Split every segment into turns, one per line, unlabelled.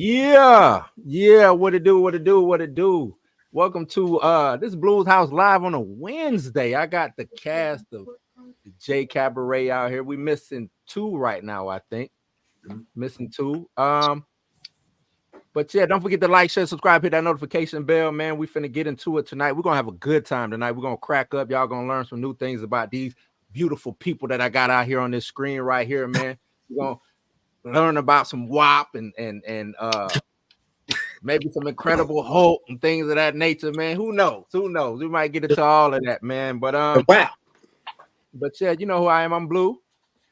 Yeah, what it do, what it do, what it do. Welcome to this Blues House live on a Wednesday. I got the cast of the J Cabaret out here. We missing two right now, I think. Missing two. But yeah, don't forget to like, share, subscribe, hit that notification bell, man. We finna get into it tonight. We're gonna have a good time tonight. We're gonna crack up. Y'all gonna learn some new things about these beautiful people that I got out here on this screen right here, man. We're gonna learn about some WAP and maybe some Incredible Hulk and things of that nature, man. Who knows? Who knows? We might get into all of that, man. But
Wow.
But yeah, you know who I am. I'm Blue.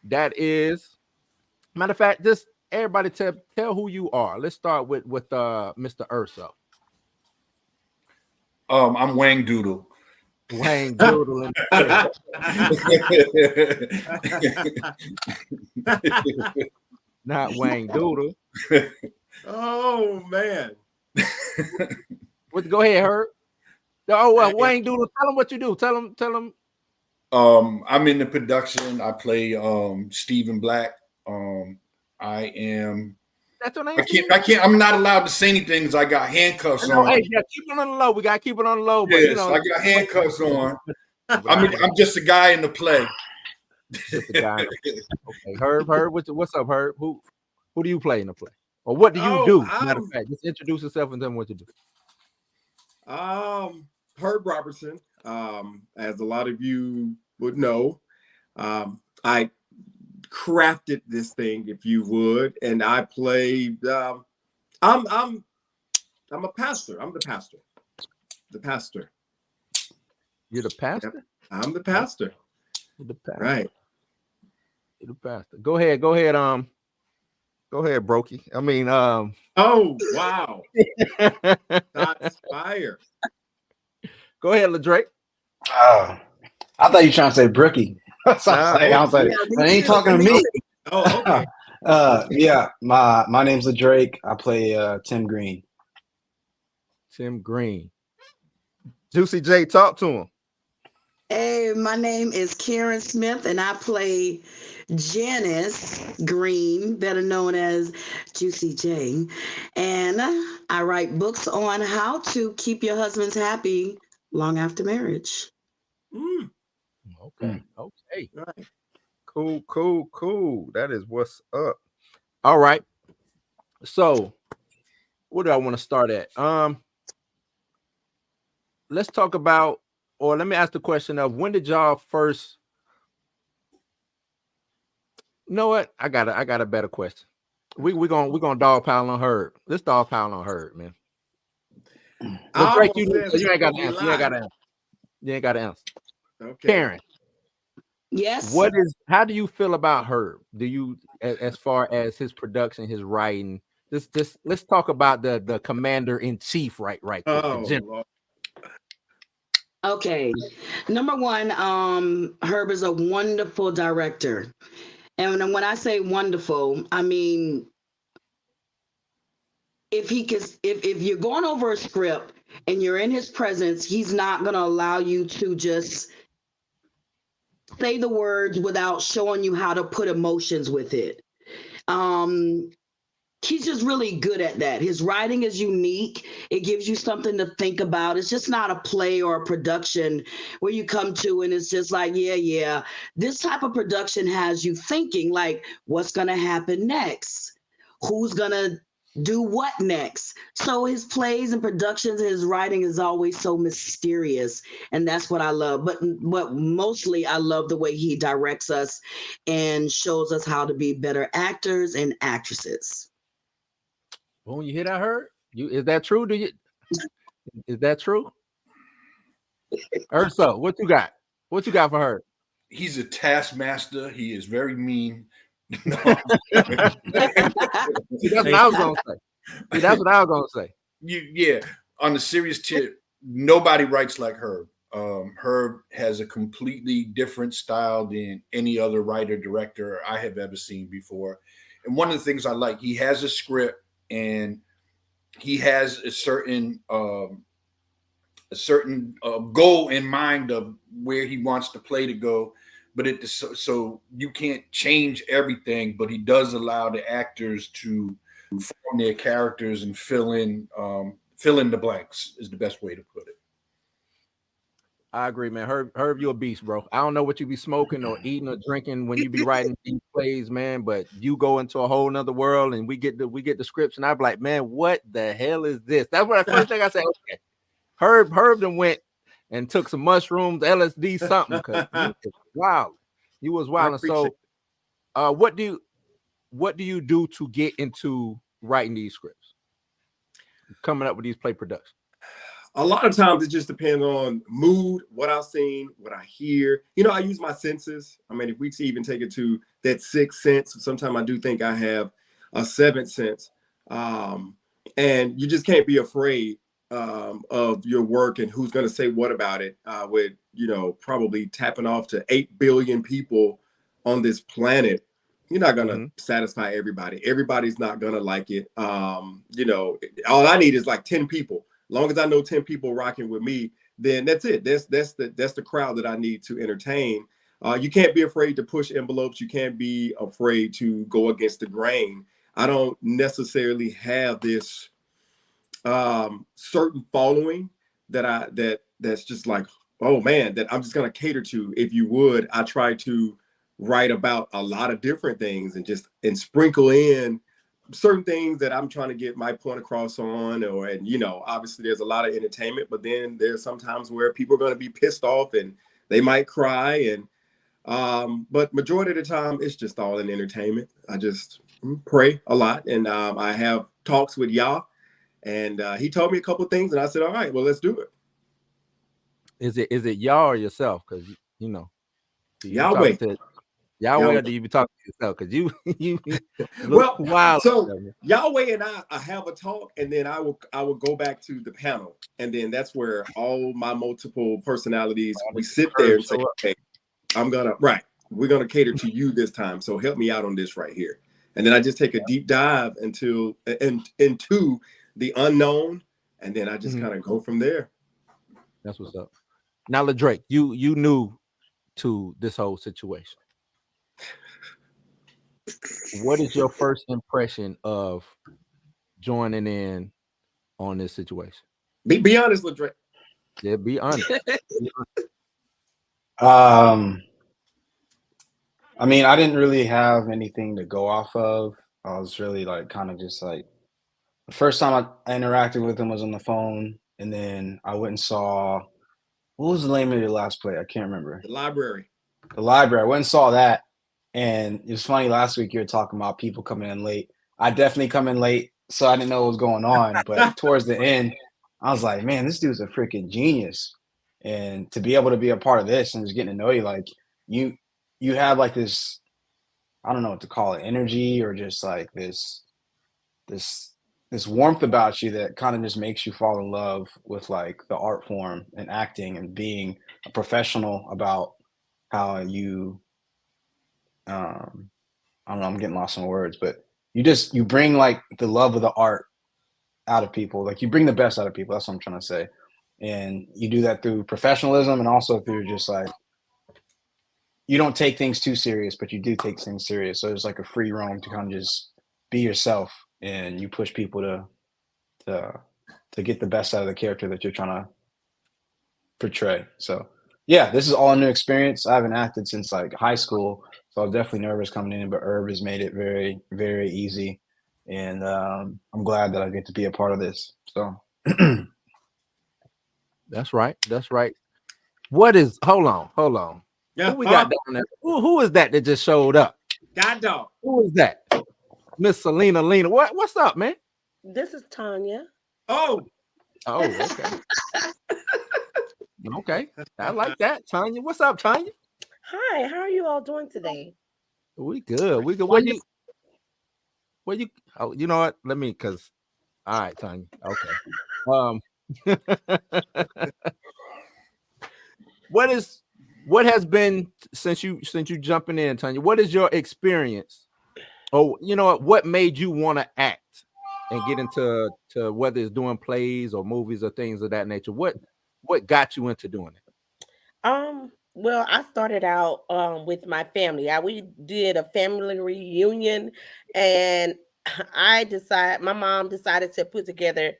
That is, matter of fact, just everybody tell who you are. Let's start with Mr. Urso.
I'm Wang Doodle.
Wang Doodle. Not Wang Doodle.
Oh man.
Go ahead, Herb. Oh well, Wang Doodle. Tell him what you do. Tell him.
I'm in the production. I play Stephen Black. I am.
That's your name.
I can't. I'm not allowed to say anything because I got handcuffs on.
Hey, yeah, keep it on the low. We gotta keep it on the low.
Yes, but, I got handcuffs on. I'm just a guy in the play.
Just a guy. Okay, Herb. What's up, Herb? Who do you play in the play? Or what do you do? Matter of fact, just introduce yourself and tell them what you do.
Herb Robertson. As a lot of you would know, I crafted this thing, if you would, and I played. I'm a pastor. I'm the pastor. The pastor.
You're the pastor?
Yep. I'm the pastor.
You're the pastor.
Right.
You're the pastor. Go ahead. Go ahead, Brokey. I mean,
Oh, wow. That's fire.
Go ahead, LaDrake.
I thought you were trying to say Brookie. So I was like, they ain't talking to me.
Oh, okay.
Yeah, my name's LaDrake. I play Tim Green.
Tim Green. Juicy J, talk to him.
Hey, my name is Karen Smith, and I play Janice Green, better known as Juicy J. And I write books on how to keep your husbands happy long after marriage.
Okay. Okay. Right. Cool. That is what's up. All right. So, what do I want to start at? Let's talk about, or let me ask the question of, when did y'all first? You know what? I got a better question. We're gonna dog pile on Herb. Let's dog pile on Herb, man. Drake, you ain't got to answer. You ain't got to answer. Okay. Karen.
Yes.
How do you feel about Herb? Do you, as far as his production, his writing? Just let's talk about the commander in chief, right?
Oh,
okay. Number one, Herb is a wonderful director. And when I say wonderful, I mean, if you're going over a script and you're in his presence, he's not going to allow you to just say the words without showing you how to put emotions with it. He's just really good at that. His writing is unique. It gives you something to think about. It's just not a play or a production where you come to and it's just like, yeah. This type of production has you thinking like, what's going to happen next? Who's going to do what next? So his plays and productions, his writing is always so mysterious, and that's what I love. But mostly I love the way he directs us and shows us how to be better actors and actresses.
When you hear that, Herb? Is that true? Is that true? Urso, what you got? What you got for Herb?
He's a taskmaster. He is very mean.
See, that's what I was gonna say. That's what I was gonna say.
Yeah. On the serious tip, nobody writes like Herb. Herb has a completely different style than any other writer director I have ever seen before. And one of the things I like, he has a script and he has a certain goal in mind of where he wants the play to go. But so you can't change everything, but he does allow the actors to form their characters and fill in the blanks is the best way to put it.
I agree, man. Herb, you a beast, bro. I don't know what you be smoking or eating or drinking when you be writing these plays, man, but you go into a whole nother world and we get the scripts and I'm like, man, what the hell is this? That's what the first thing I said. Okay. Herb then went and took some mushrooms, LSD, something, because wow, you was wild. And so what do you do to get into writing these scripts? Coming up with these play productions?
A lot of times it just depends on mood, what I've seen, what I hear. You know, I use my senses. I mean, if we even take it to that sixth sense, sometimes I do think I have a seventh sense. And you just can't be afraid of your work and who's going to say what about it with, you know, probably tapping off to 8 billion people on this planet. You're not going to satisfy everybody. Everybody's not going to like it. You know, all I need is like 10 people. Long as I know 10 people rocking with me, then that's it. That's the crowd that I need to entertain. You can't be afraid to push envelopes. You can't be afraid to go against the grain. I don't necessarily have this certain following that's just like, oh man, that I'm just gonna cater to. If you would, I try to write about a lot of different things and sprinkle in certain things that I'm trying to get my point across on, and you know, obviously there's a lot of entertainment, but then there's sometimes where people are going to be pissed off and they might cry, and but majority of the time it's just all in entertainment. I just pray a lot, and I have talks with Yah, and he told me a couple of things, and I said, all right, well, let's do it.
Is it Yah or yourself? Because you know,
Yahweh.
Yahweh, or do you be talking to yourself? Because you
well,
wild.
So Yahweh and I have a talk, and then I will go back to the panel, and then that's where all my multiple personalities, we sit there and say, okay, we're gonna cater to you this time, so help me out on this right here. And then I just take a deep dive into the unknown, and then I just kind of go from there.
That's what's up. Now, LaDrake, you new to this whole situation. What is your first impression of joining in on this situation?
Be honest, LaDrake.
Yeah, be honest.
I mean, I didn't really have anything to go off of. I was really like kind of just like the first time I interacted with him was on the phone, and then I went and saw, what was the name of your last play? I can't remember.
The Library.
The Library. I went and saw that. And it was funny, last week you were talking about people coming in late. I definitely come in late, so I didn't know what was going on. But towards the end, I was like, man, this dude's a freaking genius. And to be able to be a part of this and just getting to know you, like you have like this, I don't know what to call it, energy, or just like this warmth about you that kind of just makes you fall in love with like the art form and acting and being a professional about how you I don't know, I'm getting lost in words, but you bring like the love of the art out of people. Like you bring the best out of people. That's what I'm trying to say. And you do that through professionalism and also through just like, you don't take things too serious, but you do take things serious. So it's like a free roam to kind of just be yourself, and you push people to get the best out of the character that you're trying to portray. So yeah, this is all a new experience. I haven't acted since like high school. So I was definitely nervous coming in, but Herb has made it very, very easy. And I'm glad that I get to be a part of this. So
That's right. That's right. Hold on.
Yeah.
Who we got down there? Who is that just showed up?
God dog.
Who is that? Miss Selena Lena. What's up, man?
This is Tanya.
Oh,
okay. Okay. I like that. Tanya. What's up, Tanya?
Hi, how are you all doing today?
We good. Where you oh, you know what? All right, Tanya. Okay. What has been since you jumping in, Tanya? What is your experience? Oh, you know what made you want to act and get into whether it's doing plays or movies or things of that nature? What got you into doing it?
Well, I started out with my family. We did a family reunion, and my mom decided to put together,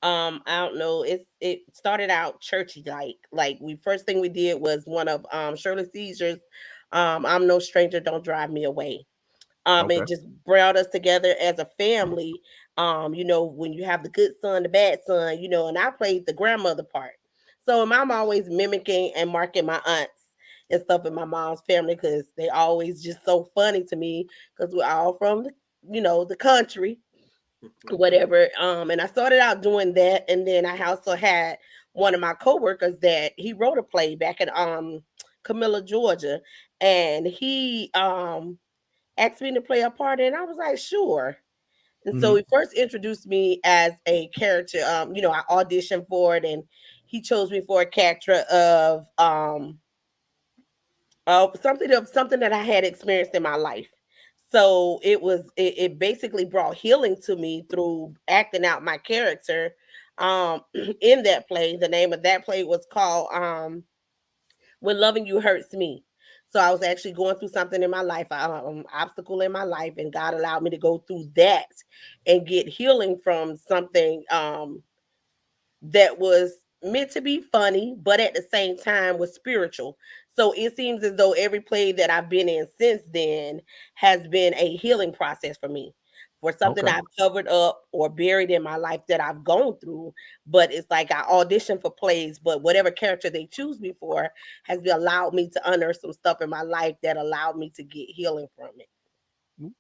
I don't know, it started out churchy like we first thing we did was one of Shirley Caesar's, I'm no stranger, don't drive me away.
Okay.
It just brought us together as a family. When you have the good son, the bad son, and I played the grandmother part. So I'm always mimicking and marking my aunts and stuff in my mom's family because they always just so funny to me because we're all from the country, whatever. And I started out doing that, and then I also had one of my coworkers that he wrote a play back in Camilla, Georgia, and he asked me to play a part, and I was like, sure. And so
Mhm.
he first introduced me as a character. I auditioned for it, and he chose me for a character of something that I had experienced in my life. So it basically brought healing to me through acting out my character in that play. The name of that play was called When Loving You Hurts Me. So I was actually going through something in my life, obstacle in my life, and God allowed me to go through that and get healing from something that was meant to be funny, but at the same time was spiritual. So it seems as though every play that I've been in since then has been a healing process for me, for something
Okay.
I've covered up or buried in my life that I've gone through. But it's like I audition for plays, but whatever character they choose me for has allowed me to unearth some stuff in my life that allowed me to get healing from it.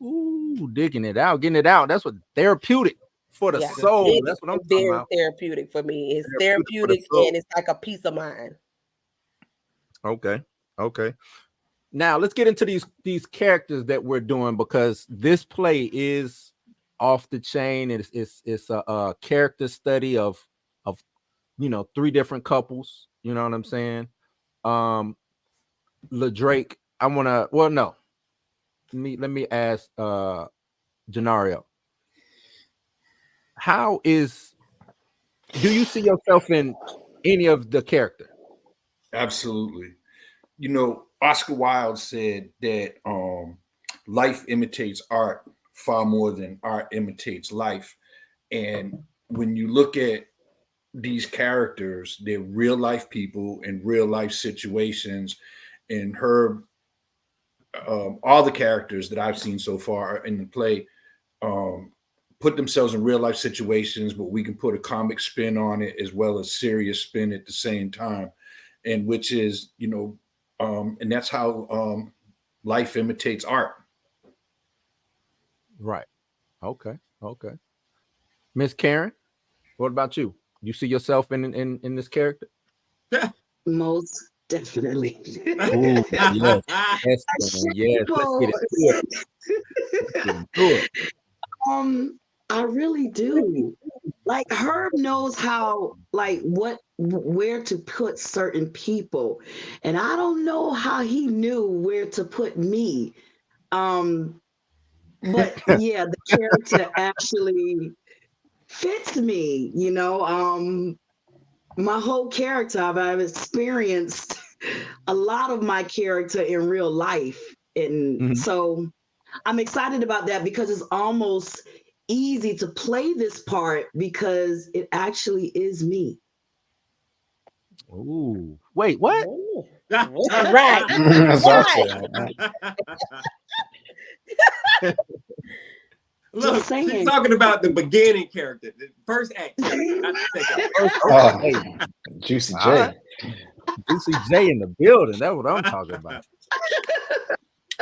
Ooh, digging it out, getting it out. That's what therapeutic for the
Yeah,
soul.
it
That's what I'm
is
talking
very
about.
therapeutic for me. It's
Therapeutic for the
therapeutic
soul.
and it's like a peace of mind.
Okay. Okay. Now let's get into these characters that we're doing because this play is off the chain. It's a character study of three different couples. You know what I'm saying? LaDrake. I wanna. Well, no. Let me ask Janario. How is do you see yourself in any of the character?
Absolutely. Oscar Wilde said that life imitates art far more than art imitates life. And when you look at these characters, they're real life people in real life situations. And all the characters that I've seen so far in the play um, put themselves in real life situations, but we can put a comic spin on it as well as serious spin at the same time. And which is, and that's how life imitates art.
Right. Okay. Okay. Miss Karen, what about you? You see yourself in this character?
Most definitely.
Oh, yes. Yes,
I
man.
should
Yes. Let's get into it. Let's get into it.
I really do. Like Herb knows how, like where to put certain people, and I don't know how he knew where to put me. Um, but yeah, the character actually fits me. My whole character, I've experienced a lot of my character in real life, and
Mhm.
so I'm excited about that because it's almost easy to play this part because it actually is me.
Ooh. Wait, what?
Ooh. Right.
That's what I
Right.
said.
Look,
Just
she's
saying.
talking about the beginning character, the first act character, not the second act.
First,
Oh,
hey,
Juicy
all
J.
right. Juicy J in the building. That's what I'm talking about.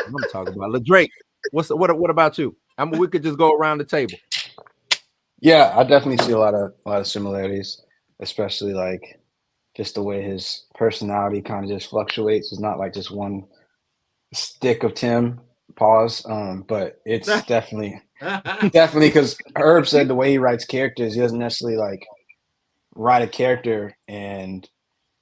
I'm talking about LaDrake. What about you? We could just go around the table.
Yeah, I definitely see a lot of similarities, especially like just the way his personality kind of just fluctuates. It's not like just one stick of Tim. Pause. But it's definitely because Herb said the way he writes characters, he doesn't necessarily like write a character and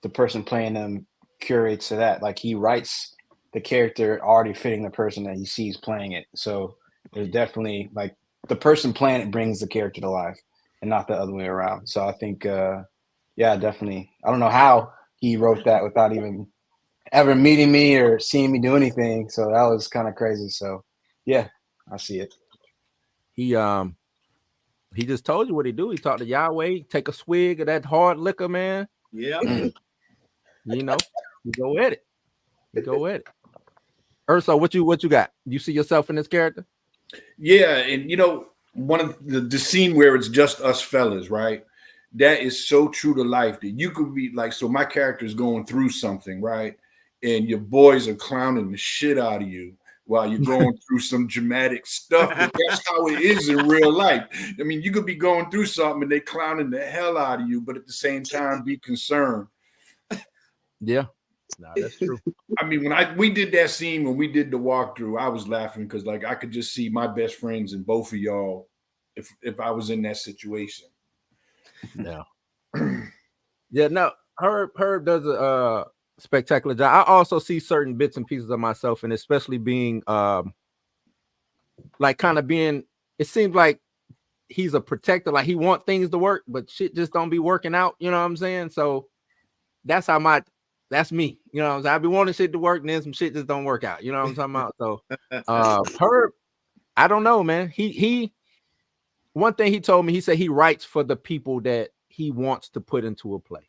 the person playing them curates to that. Like he writes the character already fitting the person that he sees playing it. So there's definitely like the person playing it brings the character to life and not the other way around. So I think yeah, definitely. I don't know how he wrote that without even ever meeting me or seeing me do anything. So that was kind of crazy. So yeah, I see it.
He just told you what he do. He talked to Yahweh, take a swig of that hard liquor, man.
Yeah.
You know, you go at it. You go at it. Urso, what you got? You see yourself in this character?
Yeah, and you know, one of the scene where it's just us fellas, right? That is so true to life that you could be like, so my character is going through something, right? And your boys are clowning the shit out of you while you're going through some dramatic stuff. But that's how it is in real life. I mean, you could be going through something and they clowning the hell out of you, but at the same time be concerned.
Yeah. No, that's true.
I mean, when we did that scene, when we did the walkthrough, I was laughing because like I could just see my best friends and both of y'all if I was in that situation.
Yeah. Yeah, no, Herb does a spectacular job. I also see certain bits and pieces of myself, and especially being like kind of being, it seems like he's a protector, like he want things to work, but shit just don't be working out. You know what I'm saying? So that's me. You know what I'm saying? I be wanting shit to work, and then some shit just don't work out. You know what I'm talking about? So Herb, I don't know, man. He one thing he told me, he said he writes for the people that he wants to put into a play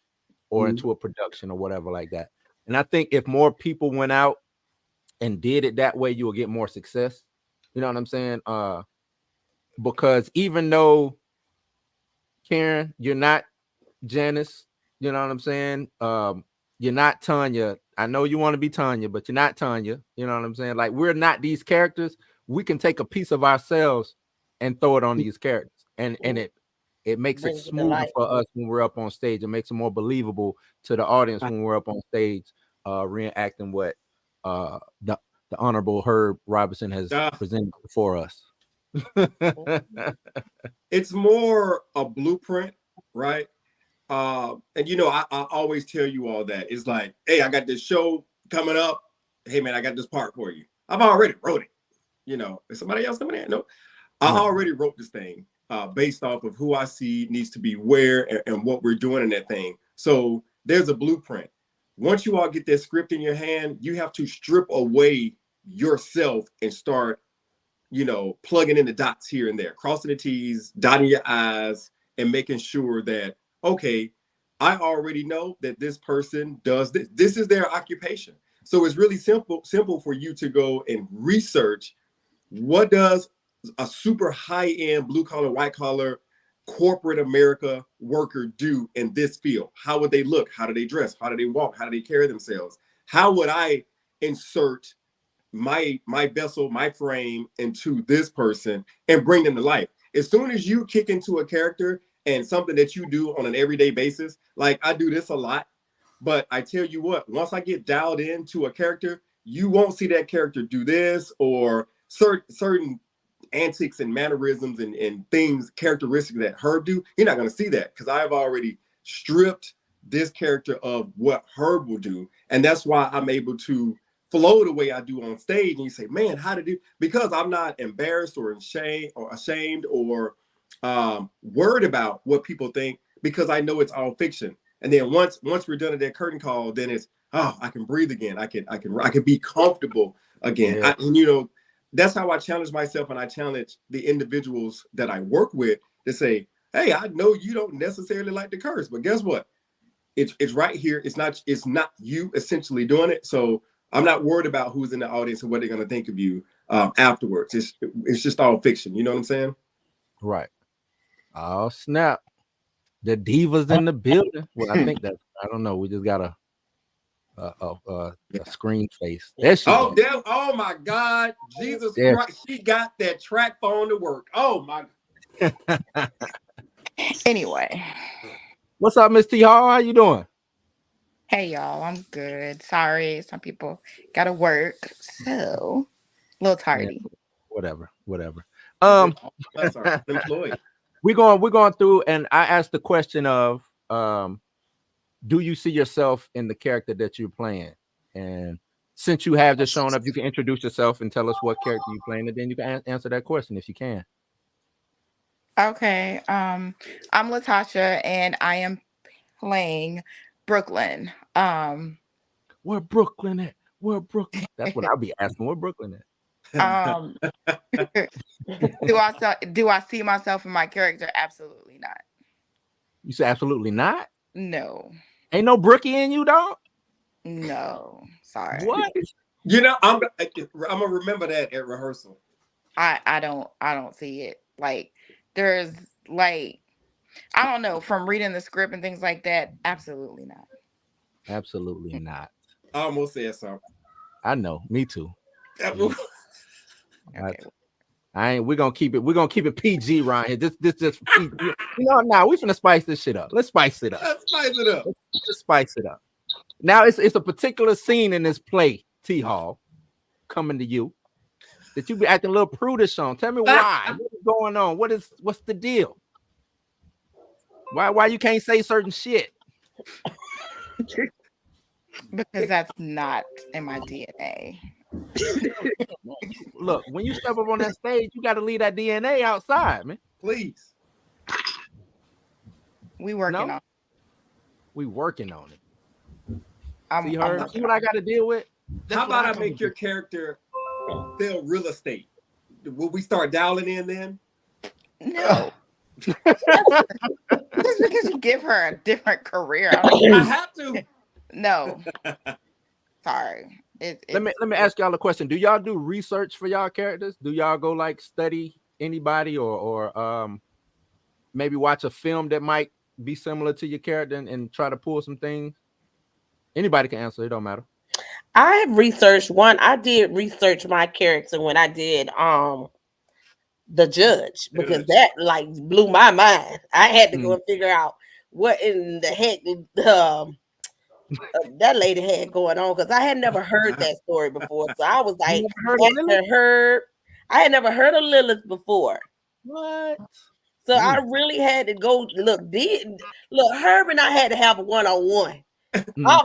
or into a production or whatever like that. And I think if more people went out and did it that way, you will get more success. You know what I'm saying? Because even though Karen, you're not Janice, you know what I'm saying? You're not Tanya. I know you want to be Tanya, but you're not Tanya. You know what I'm saying? Like, we're not these characters. We can take a piece of ourselves and throw it on these characters, and it makes it smoother for us when we're up on stage. It makes it more believable to the audience when we're up on stage, reenacting what the Honorable Herb Robinson has presented for us.
It's more a blueprint, right? And you know, I always tell you all that. It's like, hey, I got this show coming up. Hey man, I got this part for you. I've already wrote it. You know, is somebody else coming in? No. I already wrote this thing based off of who I see needs to be where and what we're doing in that thing. So there's a blueprint. Once you all get that script in your hand, you have to strip away yourself and start, you know, plugging in the dots here and there, crossing the T's, dotting your I's, and making sure that, okay, I already know that this person does this. This is their occupation. So it's really simple for you to go and research what does a super high-end blue-collar, white-collar corporate America worker do in this field? How would they look? How do they dress? How do they walk? How do they carry themselves? How would I insert my vessel, my frame into this person and bring them to life? As soon as you kick into a character and something that you do on an everyday basis, like I do this a lot, but I tell you what, once I get dialed into a character, you won't see that character do this or certain antics and mannerisms and things, characteristics that Herb do. You're not going to see that because I've already stripped this character of what Herb will do. And that's why I'm able to flow the way I do on stage. And you say, man, how did you? Because I'm not embarrassed or ashamed or worried about what people think, because I know it's all fiction. And then once we're done at that curtain call, then it's, oh, I can breathe again. I can be comfortable again.
Yeah.
And you know, that's how I challenge myself, and I challenge the individuals that I work with to say, hey, I know you don't necessarily like to curse, but guess what? It's right here. It's not you essentially doing it. So I'm not worried about who's in the audience and what they're going to think of you afterwards. It's just all fiction. You know what I'm saying?
Right. Oh, snap. The divas in the building. Well, I think that's, I don't know. We just got a screen face. There she is.
Damn. Oh my God. Jesus Christ. She got that track phone to work. Oh my.
Anyway.
What's up, Miss T Hall? How you doing?
Hey y'all, I'm good. Sorry, some people gotta work. So a little tardy.
Yeah, whatever.
That's our employee.
We're going through, and I asked the question of do you see yourself in the character that you're playing? And since you have just shown up, you can introduce yourself and tell us what character you're playing, and then you can answer that question if you can.
Okay. I'm Latasha and I am playing Brooklyn.
Where Brooklyn at? Where Brooklyn? That's what I'll be asking. Where Brooklyn at?
Um, do I see myself in my character? Absolutely not.
You say absolutely not.
No,
Ain't no Brookie in you, dog.
no. Sorry.
What?
You know, I'm gonna remember that at rehearsal.
I don't see it. Like there's like I don't know, from reading the script and things like that, absolutely not.
Absolutely not.
I almost said something.
I know. Me too.
Okay.
We're gonna keep it PG around here. This just PG. Now we finna spice this shit up. Let's spice it up.
Let's spice it up.
Let's spice it up. Now it's a particular scene in this play, T Hall, coming to you, that you be acting a little prudish on. Tell me why. What's going on? What's the deal? Why you can't say certain shit?
Because that's not in my DNA.
Look, when you step up on that stage, you got to leave that DNA outside, man.
Please.
We working on it.
We working on it.
I'm
See what I got to deal with? That's
How
what
about I make your character sell real estate? Will we start dialing in then?
No. Just because you give her a different career.
I have to.
No. Sorry.
Let me ask y'all a question. Do y'all do research for y'all characters? Do y'all go like study anybody or maybe watch a film that might be similar to your character and try to pull some things? Anybody can answer. It don't matter.
I have researched one. I did research my character when I did The Judge, because that like blew my mind. I had to go and figure out what in the heck that lady had going on, because I had never heard that story before. So I was like, I had never heard of Lilith before.
What?
So I really had to go look. Look, Herb and I had to have a one-on-one. I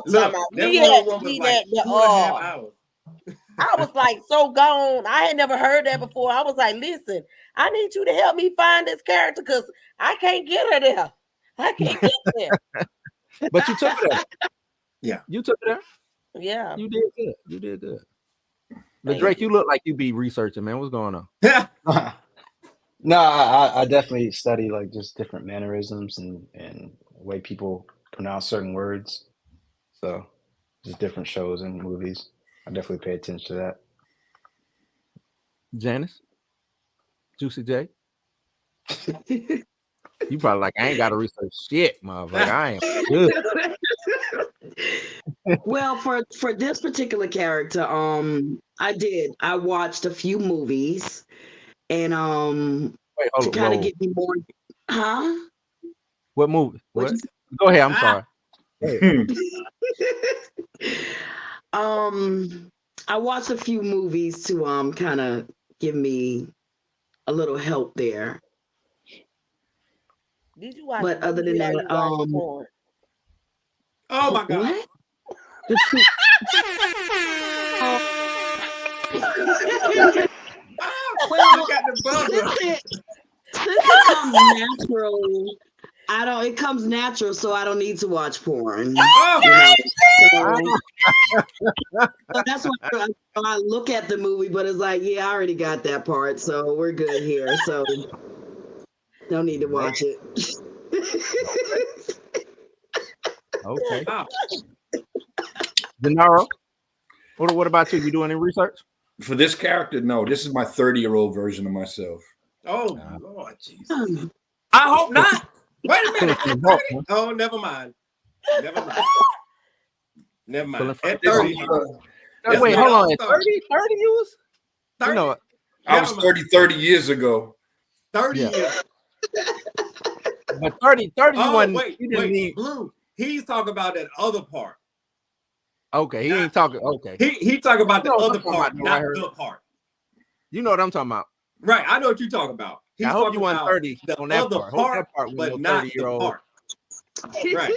was like so gone. I had never heard that before. I was like, listen, I need you to help me find this character because I can't get her there. I can't get there.
But you took it there.
Yeah.
You took it there.
Yeah.
You did good. You did good. But Drake, you look like you be researching, man. What's going on?
No, I definitely study like just different mannerisms and the way people pronounce certain words. So just different shows and movies. I definitely pay attention to that.
Janice? Juicy J? You probably like, I ain't got to research shit, motherfucker. I am good.
Well, for this particular character, I watched a few movies and to kind of get me more. Huh?
What movie? What? Go ahead. I'm sorry.
I watched a few movies to kind of give me a little help there.
Did you watch?
But other than that,
oh my God.
Well, since it comes natural, it comes natural, so I don't need to watch porn. So that's why I look at the movie, but it's like, yeah, I already got that part, so we're good here. So don't need to watch it.
Okay. Denaro, what about you? You doing any research?
For this character, no. This is my 30-year-old version of myself.
Oh, Lord Jesus. I hope not. Wait a minute. Oh, never mind. Never mind. At 30.
Wait, hold on. 30 you was?
30?
No,
I was 30 years ago.
30 years.
But 30 you
wait,
need...
Blue. He's talking about that other part.
Okay, he ain't talking. Okay.
He talking about the other part, not the part.
You know what I'm talking about.
Right. I know what you're talking about. He's
I hope you want 30 on that part.
But not the part. Right.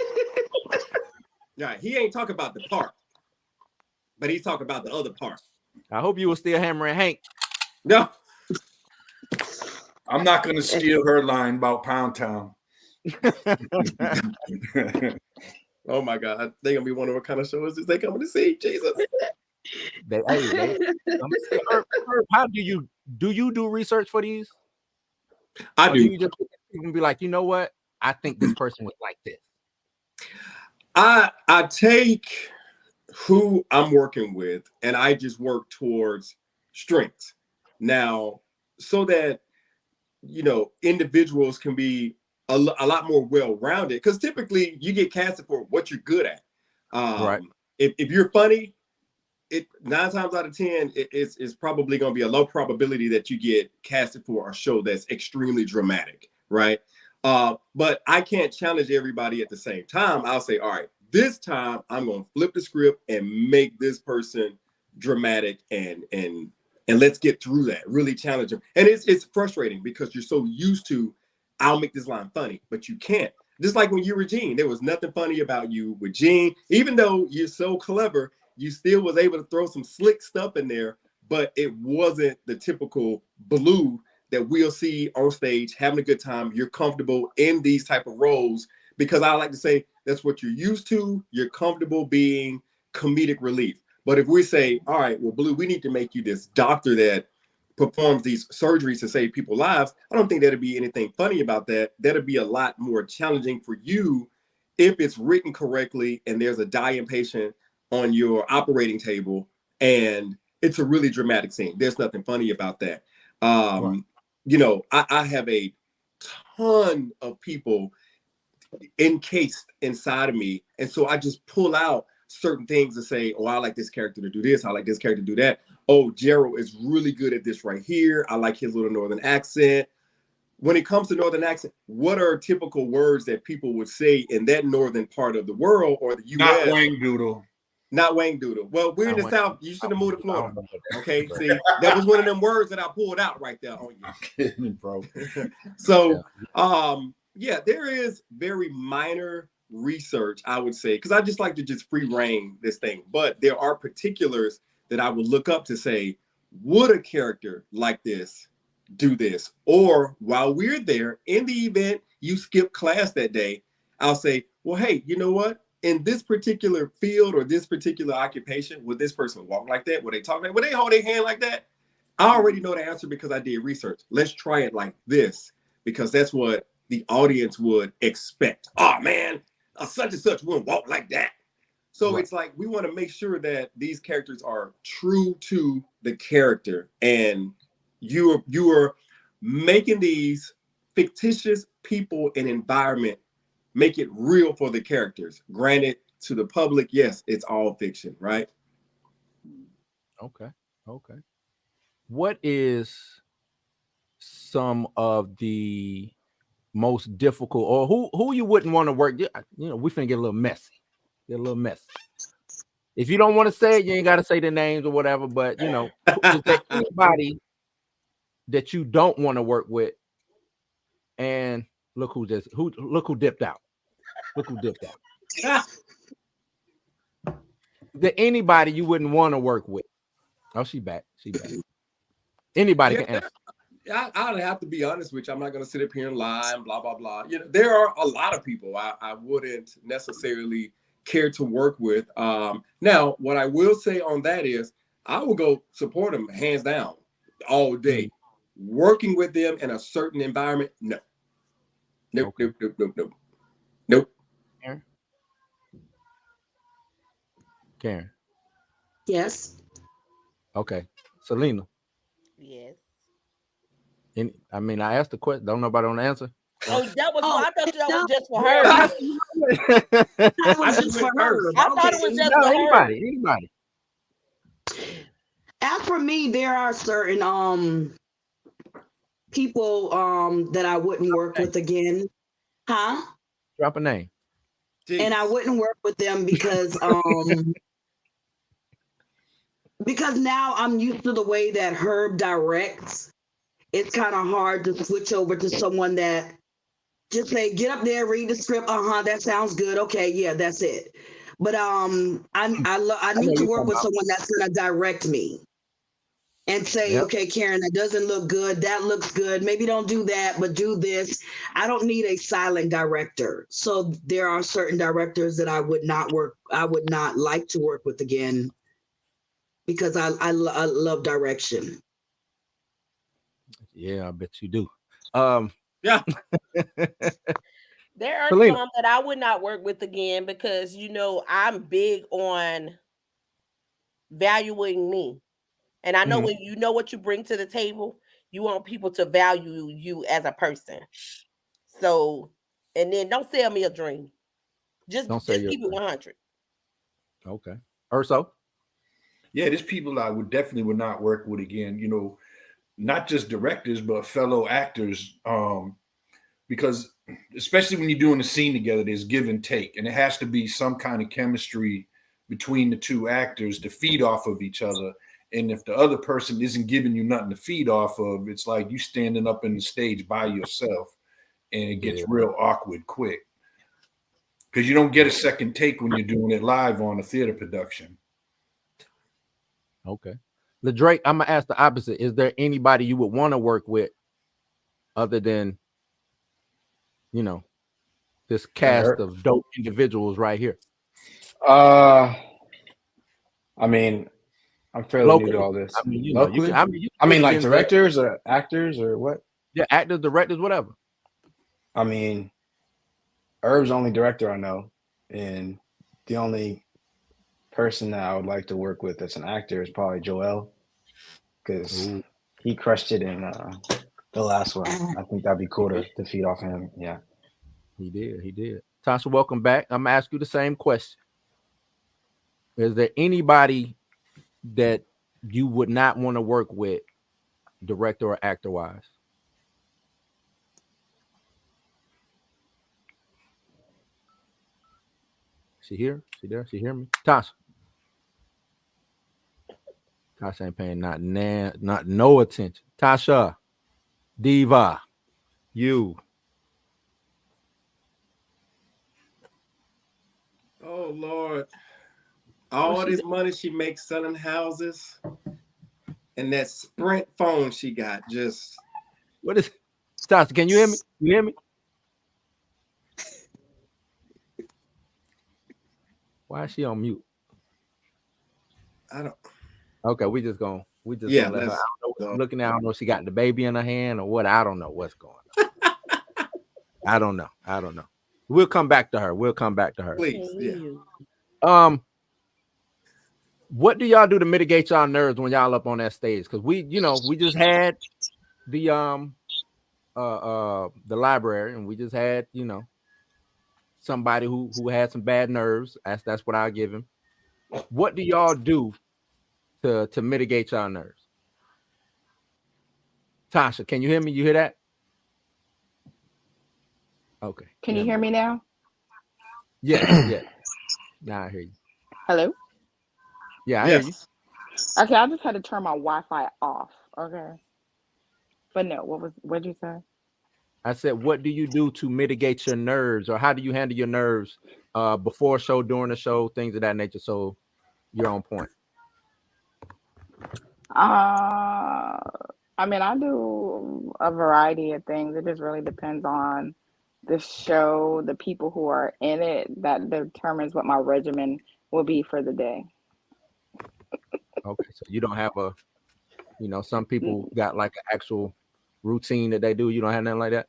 Right. He ain't talking about the part, but he's talking about the other part.
I hope you were still hammering Hank.
No.
I'm not going to steal her line about Pound Town.
Oh my God. They're going to be wondering what kind of show is this they coming to see. Jesus.
How do you do research for these?
I
Or
do.
you just be like, you know what? I think this person was like this.
I take who I'm working with and I just work towards strengths now, so that individuals can be a lot more well-rounded, because typically you get casted for what you're good at.
Right.
If you're funny, it 9 times out of 10 it's probably going to be a low probability that you get casted for a show that's extremely dramatic, right? But I can't challenge everybody at the same time. I'll say, all right, this time I'm going to flip the script and make this person dramatic, and let's get through that. Really challenge them. And it's frustrating because you're so used to, I'll make this line funny, but you can't. Just like when you were Gene, there was nothing funny about you with Gene. Even though you're so clever, you still was able to throw some slick stuff in there, but it wasn't the typical Blue that we'll see on stage having a good time. You're comfortable in these type of roles because I like to say that's what you're used to. You're comfortable being comedic relief. But if we say, all right, well, Blue, we need to make you this doctor that performs these surgeries to save people's lives, I don't think that'd be anything funny about that. That'd be a lot more challenging for you if it's written correctly and there's a dying patient on your operating table and it's a really dramatic scene. There's nothing funny about that. Right. I have a ton of people encased inside of me. And so I just pull out certain things and say, oh, I like this character to do this. I like this character to do that. Oh, Gerald is really good at this right here. I like his little Northern accent. When it comes to Northern accent, what are typical words that people would say in that Northern part of the world or the U.S.?
Not Wang Doodle.
Not Wang Doodle. Well, we're in the South. You should have moved to Florida. Okay, see, that was one of them words that I pulled out right there on you.
I'm kidding, bro.
So, yeah, there is very minor research, I would say, because I just like to just free reign this thing. But there are particulars that I would look up to say, would a character like this do this? Or while we're there, in the event you skip class that day, I'll say, well, hey, you know what? In this particular field or this particular occupation, would this person walk like that? Would they talk like that? Would they hold their hand like that? I already know the answer because I did research. Let's try it like this, because that's what the audience would expect. Oh man, such and such wouldn't walk like that. So right. It's like we want to make sure that these characters are true to the character, and you are making these fictitious people and environment make it real for the characters. Granted, to the public, yes, it's all fiction, right?
Okay. What is some of the most difficult, or who you wouldn't want to work? We finna get a little messy. If you don't want to say it, you ain't got to say the names or whatever. But is there anybody that you don't want to work with? And look who dipped out. Look who dipped out. Anybody you wouldn't want to work with? Oh, she back. Anybody can answer.
I'd have to be honest with you. I'm not going to sit up here and lie and blah, blah, blah. There are a lot of people I wouldn't necessarily care to work with. Now, what I will say on that is I will go support them hands down all day. Working with them in a certain environment, no. Nope.
Karen.
Yes.
Okay. Selena.
Yes.
I asked the question. Don't nobody want to answer.
Oh, that was. I thought that was just for her.
That was just for her.
I thought it was just for
anybody.
As for me, there are certain people that I wouldn't work with again. Huh?
Drop a name.
Jeez.
And I wouldn't work with them because because now I'm used to the way that Herb directs. It's kind of hard to switch over to someone that just say, get up there, read the script. That sounds good. Okay, yeah, that's it. But I need to work with someone that's gonna direct me and say, okay, Karen, that doesn't look good. That looks good. Maybe don't do that, but do this. I don't need a silent director. So there are certain directors that I would not like to work with again. because I love direction.
Yeah, I bet you do.
Yeah.
There are
Selena.
some that I would not work with again because I'm big on valuing me. And I know
Mhm.
when you know what you bring to the table, you want people to value you as a person. So, and then don't sell me a dream. Just
Don't say
keep it 100.
okay. Urso.
Yeah, there's people I would not work with again. Not just directors, but fellow actors. Because especially when you're doing a scene together, there's give and take, and it has to be some kind of chemistry between the two actors to feed off of each other. And if the other person isn't giving you nothing to feed off of, it's like you standing up in the stage by yourself, and it gets real awkward quick because you don't get a second take when you're doing it live on a theater production.
Okay. LaDrake, I'm gonna ask the opposite. Is there anybody you would want to work with other than this cast of dope individuals right here?
I mean, I'm fairly new to
Locally.
all this.
I mean,
Locally?
you can
like
Gen Z.
directors or actors or what?
Yeah, actors, directors, whatever.
I mean, Herb's the only director I know, and the only person that I would like to work with as an actor is probably Joel, because he crushed it in the last one. I think that'd be cool to feed off him. Yeah,
he did. Tasha, welcome back. I'm gonna ask you the same question. Is there anybody that you would not want to work with, director or actor wise? She here? She there? She hear me? Tasha. Tasha ain't paying not no attention. Tasha, Diva, you.
Oh Lord. All this money she makes selling houses, and that Sprint phone she got just.
What is Tasha? Can you hear me? You hear me? Why is she on mute?
I don't.
Okay, we just gonna let her. I don't know what she's looking at. I don't know if she got the baby in her hand or what. I don't know what's going on. I don't know. We'll come back to her.
Please, yeah.
What do y'all do to mitigate y'all nerves when y'all up on that stage? Because we just had the library, and we just had somebody who had some bad nerves. That's what I give him. What do y'all do to mitigate y'all nerves? Tasha, can you hear me? You hear that? Okay.
Can you hear me now?
Yeah. Now I hear you.
Hello?
Yeah, I hear you.
Okay, I just had to turn my Wi-Fi off. Okay. But no, what did you say?
I said, what do you do to mitigate your nerves, or how do you handle your nerves before a show, during the show, things of that nature, so you're on point?
I mean, I do a variety of things. It just really depends on the show, the people who are in it. That determines what my regimen will be for the day.
Okay, so you don't have some people got like an actual routine that they do. You don't have nothing like that?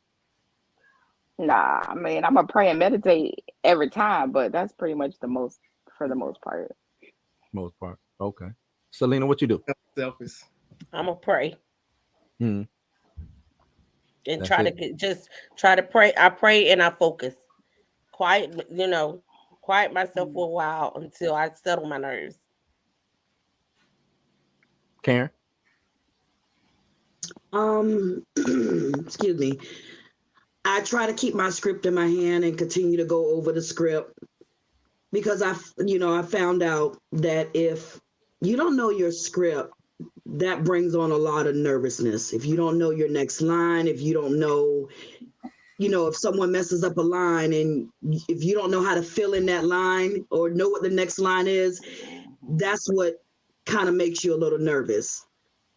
Nah, I mean, I'm gonna pray and meditate every time, but that's pretty much for the most part.
Most part. Okay. Selena, what you do?
Selfish.
I'm gonna pray.
And
that's try to pray. I pray and I focus. Quiet myself for a while until I settle my nerves.
Karen?
Excuse me. I try to keep my script in my hand and continue to go over the script, because I found out that if you don't know your script, that brings on a lot of nervousness. If you don't know your next line, if you don't know, if someone messes up a line, and if you don't know how to fill in that line or know what the next line is, that's what kind of makes you a little nervous.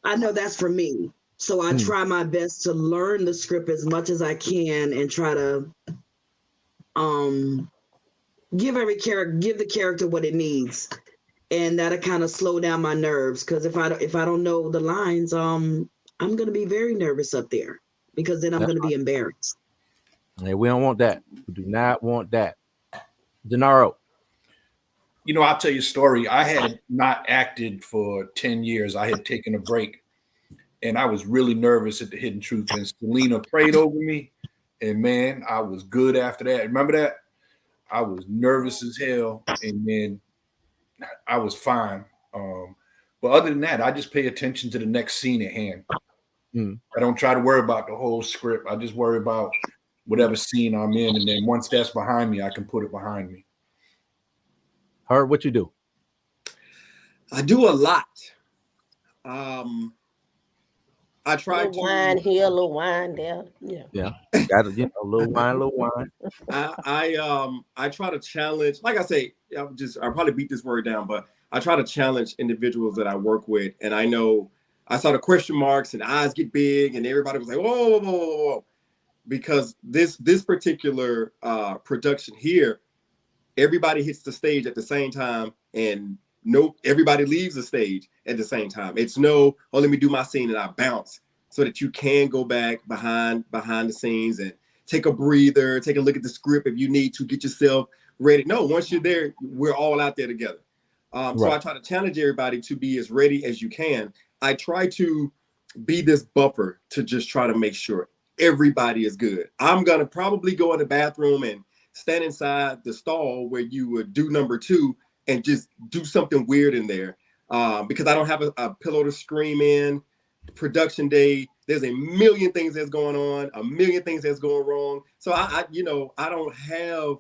I know that's for me. So I try my best to learn the script as much as I can and try to give the character what it needs. and that'll kind of slow down my nerves. Because if I don't know the lines, I'm gonna be very nervous up there because then I'm
That's
gonna be embarrassed.
Hey, we don't want that. We do not want that. Gennaro.
You know, I'll tell you a story. I had not acted for 10 years. I had taken a break, and I was really nervous at the Hidden Truth. And Selena prayed over me, and man, I was good after that. Remember that? I was nervous as hell, and then I was fine. But other than that, I just pay attention to the next scene at hand. I don't try to worry about the whole script. I just worry about whatever scene I'm in, and then once that's behind me, I can put it behind me.
Herb, what you do?
I do a lot. I try
little wine here, a little wine there.
Yeah. Got to, a little wine.
I try to challenge, like I say, I'll probably beat this word down, but I try to challenge individuals that I work with. And I know I saw the question marks and eyes get big and everybody was like, whoa, whoa, whoa, whoa, whoa. Because this particular production here, everybody hits the stage at the same time, and everybody leaves the stage at the same time. It's let me do my scene and I bounce, so that you can go back behind the scenes and take a breather, take a look at the script if you need to, get yourself ready. No, once you're there, we're all out there together. So I try to challenge everybody to be as ready as you can. I try to be this buffer to just try to make sure everybody is good. I'm gonna probably go in the bathroom and stand inside the stall where you would do number 2 and just do something weird in there, because I don't have a pillow to scream in. Production day, there's a million things that's going on, a million things that's going wrong. So I don't have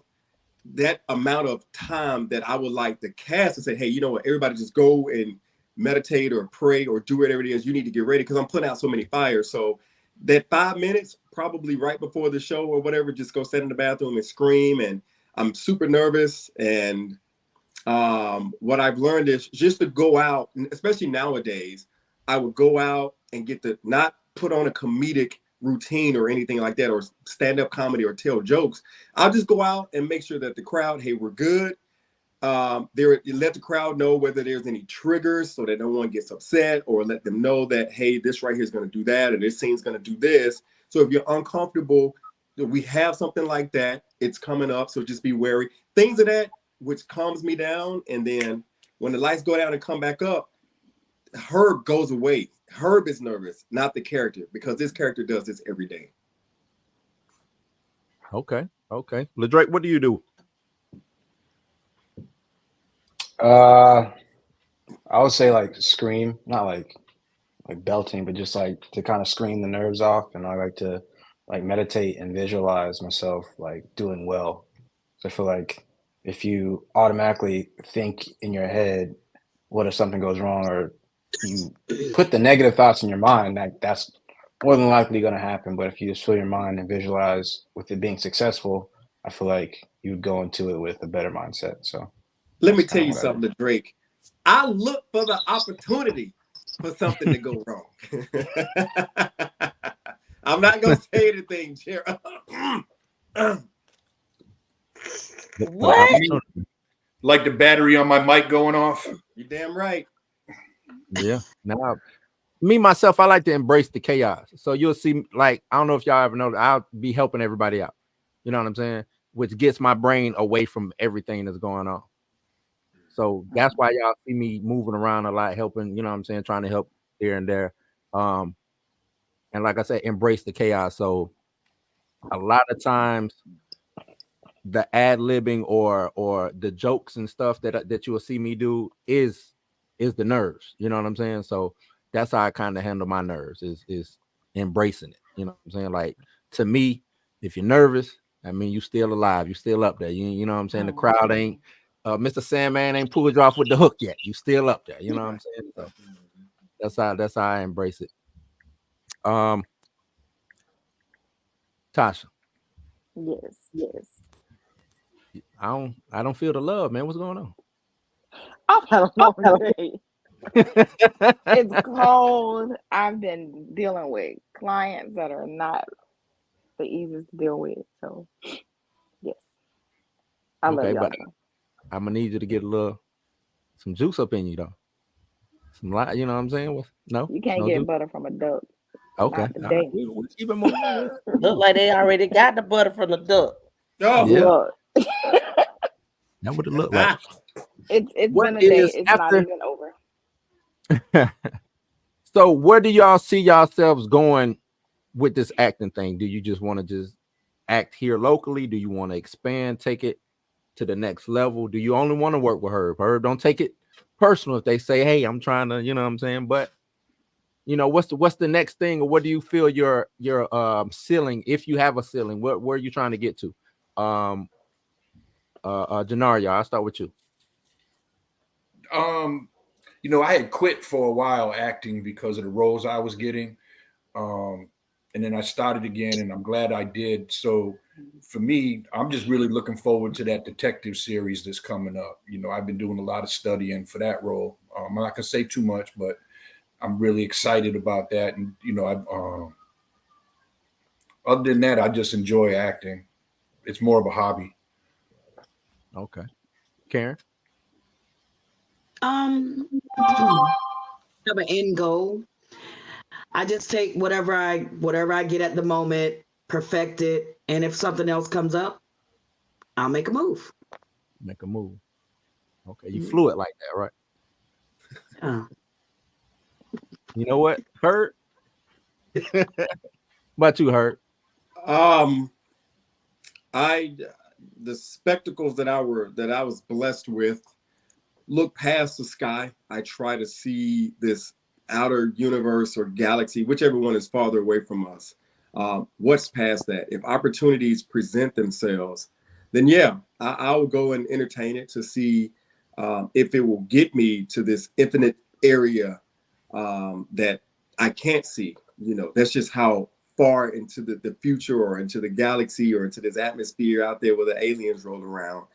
that amount of time that I would like the cast to say, hey, you know what, everybody just go and meditate or pray or do whatever it is you need to get ready, because I'm putting out so many fires. So that 5 minutes, probably right before the show or whatever, just go sit in the bathroom and scream. And I'm super nervous. And what I've learned is just to go out, especially nowadays, I would go out and get to not put on a comedic routine or anything like that, or stand-up comedy or tell jokes. I'll just go out and make sure that the crowd, hey, we're good. Let the crowd know whether there's any triggers so that no one gets upset, or let them know that, hey, this right here is going to do that, and this scene's going to do this. So if you're uncomfortable, we have something like that. It's coming up, so just be wary. Things of that, which calms me down. And then when the lights go down and come back up, Herb goes away. Herb is nervous, not the character, because this character does this every day.
Okay. LaDrake, what do you do?
I would say like scream, not like belting, but just like to kind of scream the nerves off. And I like to like meditate and visualize myself like doing well. So I feel like if you automatically think in your head, what if something goes wrong, or you put the negative thoughts in your mind, that's more than likely going to happen. But if you just fill your mind and visualize with it being successful, I feel like you would go into it with a better mindset. So
let me tell you something, Drake. I look for the opportunity for something to go wrong. I'm not going to say anything, Jared.
What?
Like the battery on my mic going off?
You're damn right.
Yeah. Now, me, myself, I like to embrace the chaos. So you'll see, like, I don't know if y'all ever know, I'll be helping everybody out. You know what I'm saying? Which gets my brain away from everything that's going on. So that's why y'all see me moving around a lot, helping, you know what I'm saying, trying to help here and there. And like I said, embrace the chaos. So a lot of times the ad-libbing or the jokes and stuff that you will see me do is the nerves. You know what I'm saying? So that's how I kind of handle my nerves, is embracing it. You know what I'm saying? Like, to me, if you're nervous, I mean, you still alive. You still up there. You know what I'm saying? The crowd ain't, Mr. Sandman ain't pulled you off with the hook yet. You still up there. You know what I'm saying? So that's how I embrace it. Tasha.
Yes.
I don't feel the love, man. What's going on?
I've had a long day. It's cold. I've been dealing with clients that are not the easiest to deal with. So, yes. I love y'all.
But I'm gonna need you to get a little some juice up in you though. Some light, you know what I'm saying? No,
You can't
no
get
juice?
butter from a duck.
Okay,
Not
all right.
today.
We'll keep it moving.
Look like they already got the butter from the duck.
Oh,
Yeah.
Look,
That would it look like.
it's
What
been a day.
is
It's not
after?
even over.
So where do y'all see yourselves going with this acting thing? Do you just want to just act here locally? Do you want to expand, take it to the next level? Do you only want to work with Herb? Herb, don't take it personal if they say, hey, I'm trying to, you know what I'm saying? But you know, what's the next thing, or what do you feel your ceiling, if you have a ceiling, where are you trying to get to? Janaria, I'll start with you.
You know, I had quit for a while acting because of the roles I was getting. And then I started again, and I'm glad I did. So for me, I'm just really looking forward to that detective series that's coming up. You know, I've been doing a lot of studying for that role. I'm not gonna say too much, but I'm really excited about that. And you know, other than that, I just enjoy acting. It's more of a hobby.
Okay, Karen.
Have an end goal. I just take whatever I get at the moment, perfect it, and if something else comes up, I'll make a move.
Make a move. Okay, you flew it like that, right?
Oh.
You know what, Hurt? About you, Hurt?
The spectacles that I was blessed with look past the sky. I try to see this outer universe or galaxy, whichever one is farther away from us. What's past that? If opportunities present themselves, then yeah, I will go and entertain it to see if it will get me to this infinite area that I can't see. You know, that's just how far into the future or into the galaxy or into this atmosphere out there where the aliens roll around.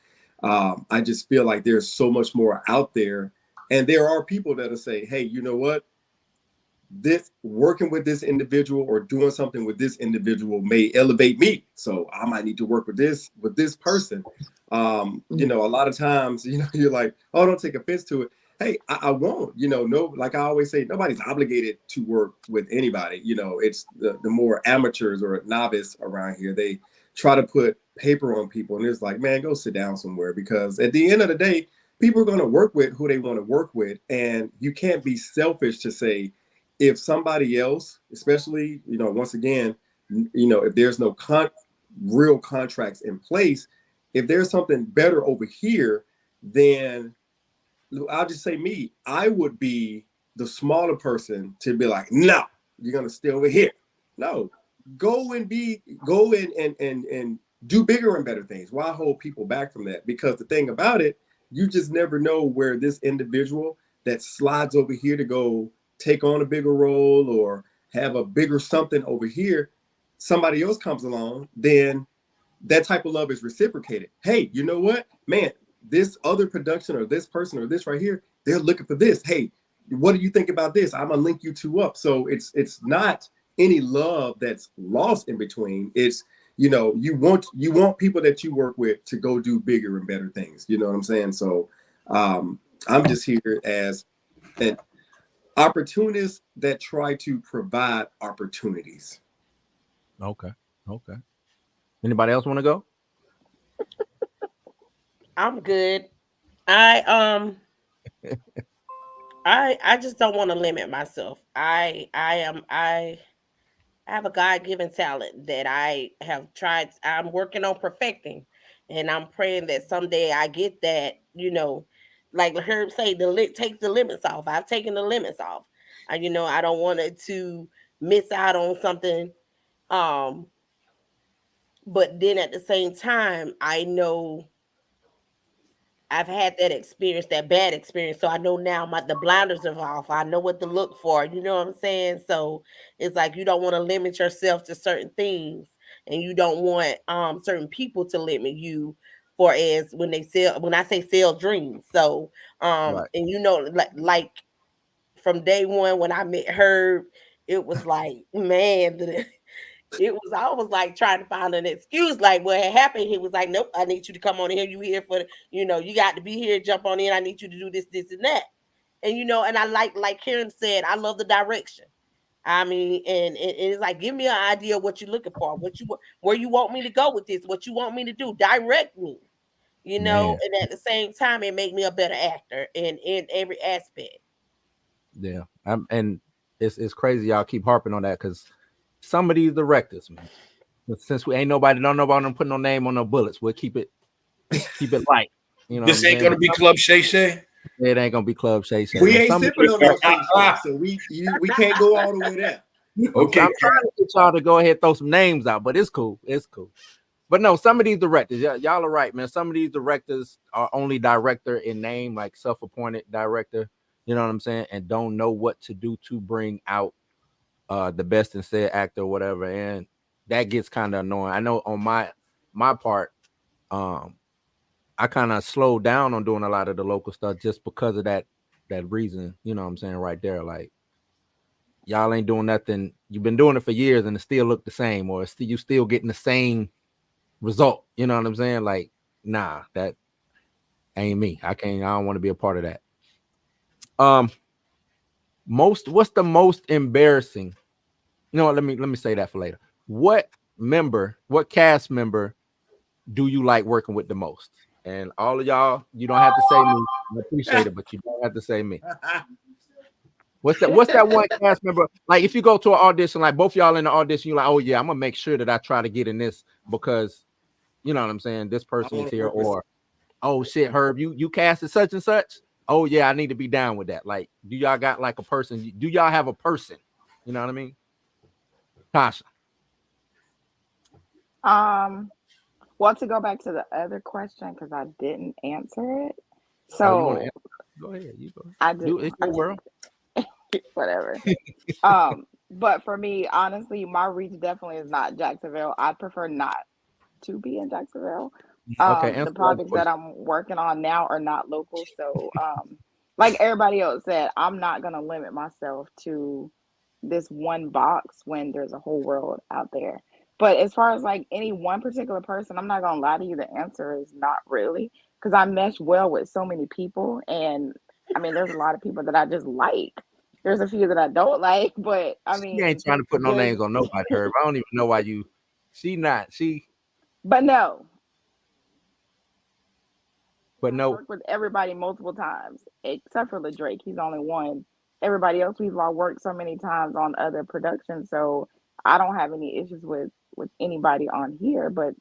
I just feel like there's so much more out there. And there are people that'll say, hey, you know what? This working with this individual or doing something with this individual may elevate me. So I might need to work with this person. You know, a lot of times, you know, you're like, oh, don't take offense to it. Hey, I won't, you know, no, like I always say, nobody's obligated to work with anybody. You know, it's the more amateurs or novice around here. They try to put paper on people and it's like, man, go sit down somewhere, because at the end of the day, people are going to work with who they want to work with. And you can't be selfish to say, if somebody else, especially, you know, once again, you know, if there's no real contracts in place, if there's something better over here, then I'll just say me, I would be the smaller person to be like, no, you're going to stay over here. No, go and do bigger and better things. Why hold people back from that? Because the thing about it, you just never know where this individual that slides over here to go take on a bigger role or have a bigger something over here, somebody else comes along, then that type of love is reciprocated. Hey, you know what, man, this other production or this person or this right here, they're looking for this. Hey, what do you think about this? I'm gonna link you two up. So it's not any love that's lost in between. It's, you know, you want people that you work with to go do bigger and better things. You know what I'm saying? So I'm just here as an opportunists that try to provide opportunities.
Okay. Anybody else want to go?
I'm good. I just don't want to limit myself. I have a God-given talent that I have tried. I'm working on perfecting, and I'm praying that someday I get that. You know, like Herb say, take the limits off. I've taken the limits off. You know, I don't want it to miss out on something. But then at the same time, I know I've had that experience, that bad experience. So I know now the blinders are off. I know what to look for. You know what I'm saying? So it's like you don't want to limit yourself to certain things, and you don't want certain people to limit you for as when I say sell dreams. So
Right.
and you know, like from day one when I met Herb, it was like, man, I was like trying to find an excuse, like what had happened. He was like, nope, I need you to come on here. You here for, you got to be here, jump on in. I need you to do this, this, and that. And, and I like Karen said, I love the direction. I mean, and it's like, give me an idea of what you're looking for, where you want me to go with this, what you want me to do, direct me, and at the same time, it make me a better actor in every aspect.
Yeah. And it's crazy y'all keep harping on that, because some of these directors, man, since we ain't don't know about them putting no name on no bullets, we'll keep it light.
This ain't gonna be Club Shay Shay.
It ain't gonna be Club Shay Shay.
We ain't sipping on those things, so we can't go all the way there.
Okay,
I'm trying to get y'all to go ahead and throw some names out, but it's cool. But no, some of these directors, y'all are right, man. Some of these directors are only director in name, like self-appointed director. You know what I'm saying? And don't know what to do to bring out the best in said actor or whatever. And that gets kind of annoying. I know on my part, I kind of slowed down on doing a lot of the local stuff just because of that reason. You know what I'm saying? Right there. Like, y'all ain't doing nothing. You've been doing it for years and it still look the same, or you still getting the same result. You know what I'm saying? Like, nah, that ain't me. I don't want to be a part of that. What's the most embarrassing? You know what? Let me say that for later. What cast member do you like working with the most? And all of y'all, you don't have to say me. I appreciate it, but you don't have to say me. What's that one cast member? Like, if you go to an audition, like both y'all in the audition, you're like, oh yeah, I'm gonna make sure that I try to get in this because you know what I'm saying, this person is here, or oh shit, Herb, you casted such and such. Oh yeah, I need to be down with that. Like, do y'all got like a person? Do y'all have a person? You know what I mean? Tasha.
Well, to go back to the other question, because I didn't answer it. So
go ahead. You go.
I did.
It's your world.
Whatever. But for me, honestly, my reach definitely is not Jacksonville. I prefer not to be in Jacksonville. The projects that I'm working on now are not local. So like everybody else said, I'm not gonna limit myself to this one box when there's a whole world out there. But as far as like any one particular person, I'm not gonna lie to you, the answer is not really, because I mesh well with so many people. And I mean, there's a lot of people that I just like. There's a few that I don't like, but I mean,
she ain't trying to put no names on nobody, Herb. I don't even know why you.
But no.
But no.
I worked with everybody multiple times, except for LaDrake. He's only one. Everybody else, we've all worked so many times on other productions, so I don't have any issues with anybody on here. But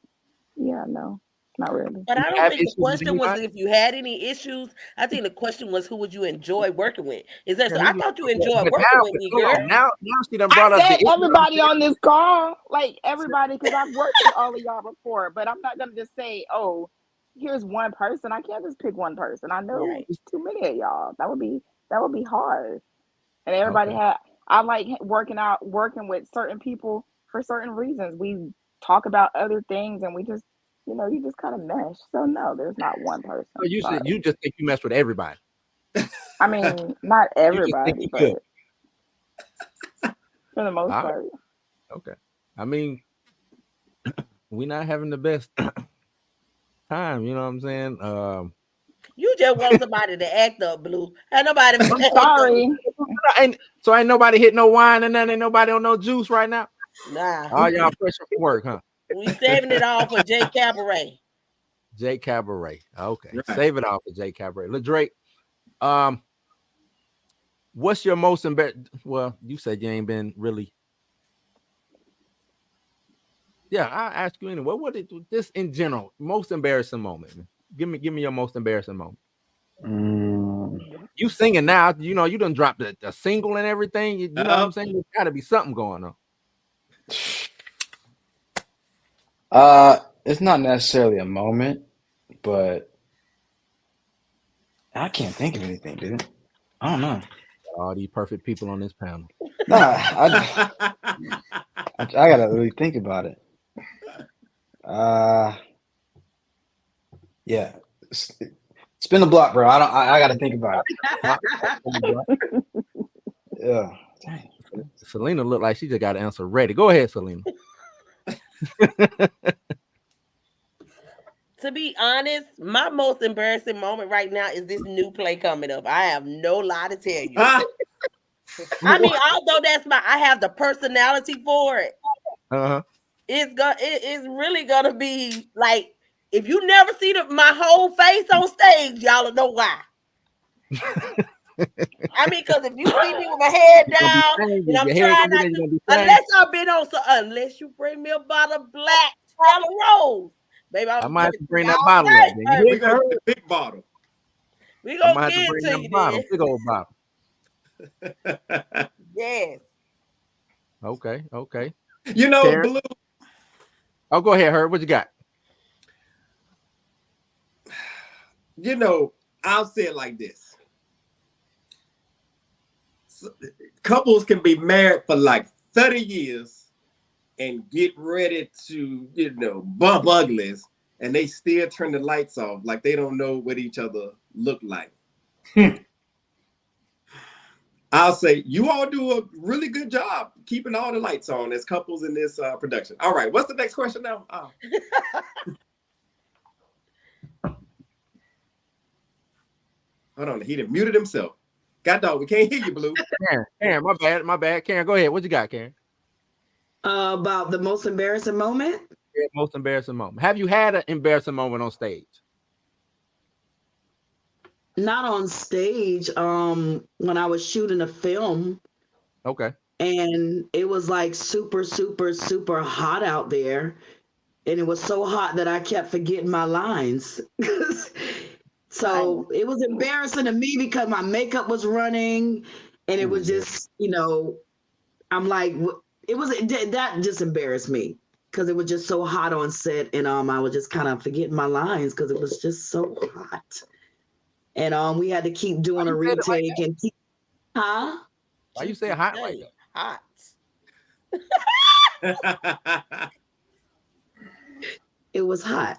yeah, no. Not really.
But I don't think the question was if you had any issues. I think the question was who would you enjoy working with? Is that so? I thought you enjoyed working with me, girl.
Now she done brought up
everybody on this call, like everybody, because I've worked with all of y'all before. But I'm not gonna just say, oh, here's one person. I can't just pick one person. I know there's too many of y'all. That would be hard. And everybody I like working with certain people for certain reasons. We talk about other things and we just. You just kind of mesh. So no, there's not one person.
So you just think you mess with everybody.
I mean, not everybody, but for the most part.
Okay. I mean, we're not having the best time. You know what I'm saying?
You just want somebody to act up, Blue. Ain't nobody.
I'm sorry.
So ain't nobody hit no wine and nothing. Ain't nobody on no juice right now.
Nah.
All y'all fresh from work, huh?
We saving it all for Jay Cabaret.
Jay Cabaret. Okay. Right. Save it all for Jay Cabaret. LaDrake, what's your most embarrassing? Well, you said you ain't been really. Yeah, I'll ask you anyway. What is this in general? Most embarrassing moment. Man. Give me your most embarrassing moment. You singing now, you done dropped a single and everything. You know what I'm saying? There's gotta be something going on.
It's not necessarily a moment, but I can't think of anything, dude. I don't know.
All these perfect people on this panel.
Nah, I gotta really think about it. Yeah, spin the block, bro. I gotta think about it. Yeah.
Selena looked like she just got an answer ready. Go ahead, Selena.
To be honest, my most embarrassing moment right now is this new play coming up. I have no lie to tell you. I mean, although I have the personality for it. It's really gonna be like, if you never see my whole face on stage, y'all will know why. I mean, because if you see me with my head down and I'm trying not to, unless you bring me a bottle of black Stella Rose, baby,
I might have to bring that bottle up.
We gonna get the big bottle.
We gonna get to you,
bottle, big old bottle.
Yes.
Okay.
You know, Karen? Blue.
Oh, go ahead, Herb. What you got?
You know, I'll say it like this. Couples can be married for like 30 years and get ready to, bump uglies, and they still turn the lights off like they don't know what each other look like. I'll say you all do a really good job keeping all the lights on as couples in this production. All right, what's the next question now? Oh. Hold on, he muted himself. God dog, we can't hear you, Blue.
Karen, my bad. Karen, go ahead. What you got, Karen?
About the most embarrassing moment?
Yeah, most embarrassing moment. Have you had an embarrassing moment on stage?
Not on stage. When I was shooting a film.
Okay.
And it was like super, super, super hot out there. And it was so hot that I kept forgetting my lines. So it was embarrassing to me because my makeup was running, and it was just, I'm like, that just embarrassed me because it was just so hot on set, and I was just kind of forgetting my lines because it was just so hot, and we had to keep doing a retake and keep,
Why you say hot like
that?
Hot.
It was hot,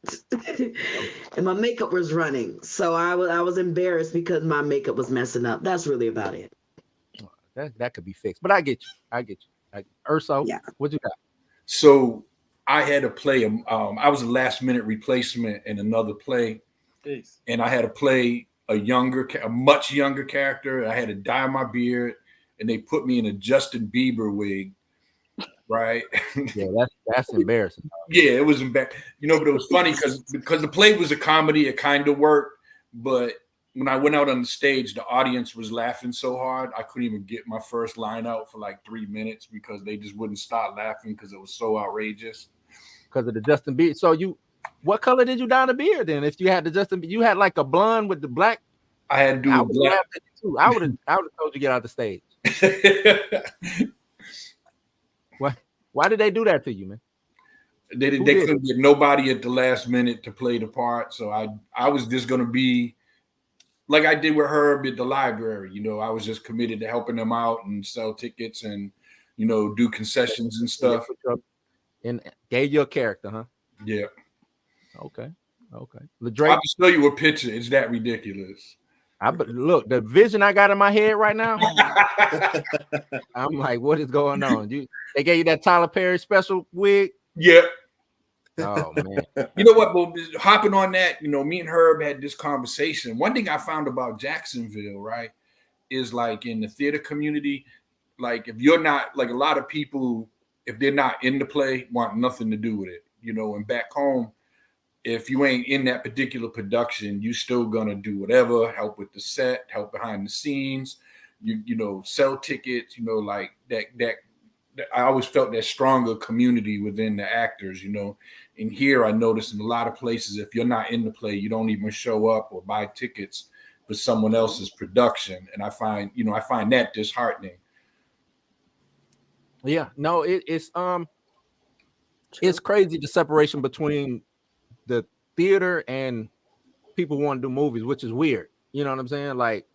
and my makeup was running, so I was embarrassed because my makeup was messing up. That's really about it.
That could be fixed, but I get you. Urso,
yeah.
What you got?
So I had to play. I was a last minute replacement in another play, and I had to play a much younger character. I had to dye my beard, and they put me in a Justin Bieber wig. Right.
Yeah, that's embarrassing.
Yeah, it was embarrassing. But it was funny because the play was a comedy. It kind of worked, but when I went out on the stage, the audience was laughing so hard I couldn't even get my first line out for like 3 minutes because they just wouldn't stop laughing because it was so outrageous.
Because of the Justin Bieber. So what color did you dye the beard then? If you had the Justin, you had like a blonde with the black.
I had to do black.
I would have told you to get out the stage. Why did they do that to you, man?
They couldn't get nobody at the last minute to play the part, so I was just gonna be like I did with Herb at the library. I was just committed to helping them out and sell tickets and do concessions and stuff.
And gave you a character, huh?
Yeah.
Okay.
I'll just show you a picture. It's that ridiculous.
Look, the vision I got in my head right now. I'm like, what is going on? They gave you that Tyler Perry special wig?
Yeah.
Oh man.
You know what? Well, hopping on that, me and Herb had this conversation. One thing I found about Jacksonville, right, is like in the theater community, like if you're not, like a lot of people, if they're not in the play, want nothing to do with it. And back home, if you ain't in that particular production, you still gonna do whatever, help with the set, help behind the scenes, sell tickets, like that. I always felt that stronger community within the actors, And here I noticed in a lot of places, if you're not in the play, you don't even show up or buy tickets for someone else's production. And I find that disheartening.
Yeah, no, it's crazy the separation between the theater and people want to do movies, which is weird. You know what I'm saying? Like,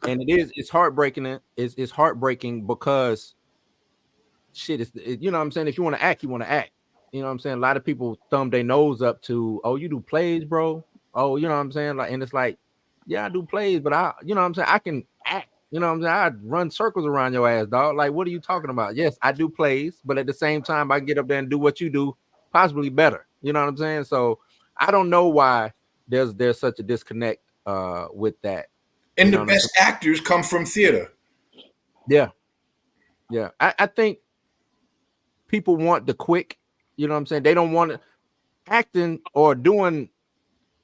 and it's heartbreaking. It's heartbreaking because shit, you know what I'm saying? If you want to act, you want to act. You know what I'm saying? A lot of people thumb their nose up to, oh, you do plays, bro. Oh, you know what I'm saying? Like, and it's like, yeah, I do plays, but you know what I'm saying? I can act You know what I'm saying? I'd run circles around your ass, dog. Like, what are you talking about? Yes, I do plays, but at the same time, I get up there and do what you do, possibly better. You know what I'm saying? So I don't know why there's such a disconnect with that.
And the best actors come from theater.
Yeah. Yeah. I think people want the quick, you know what I'm saying? They don't want it. Acting or doing,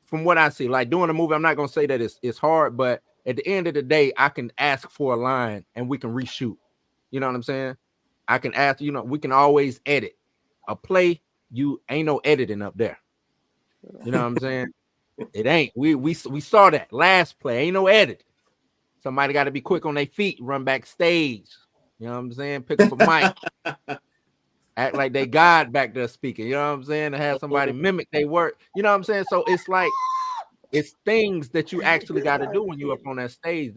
from what I see, like doing a movie, I'm not gonna say that it's hard, but at the end of the day, I can ask for a line and we can reshoot. You know what I'm saying? I can ask, we can always edit. A play, you ain't no editing up there. You know what I'm saying? It ain't. We saw that last play. Ain't no edit. Somebody got to be quick on their feet, run backstage. You know what I'm saying? Pick up a mic. Act like they God back there speaking. You know what I'm saying? To have somebody mimic their work. You know what I'm saying? So it's like, it's things that you actually got to do when you're up on that stage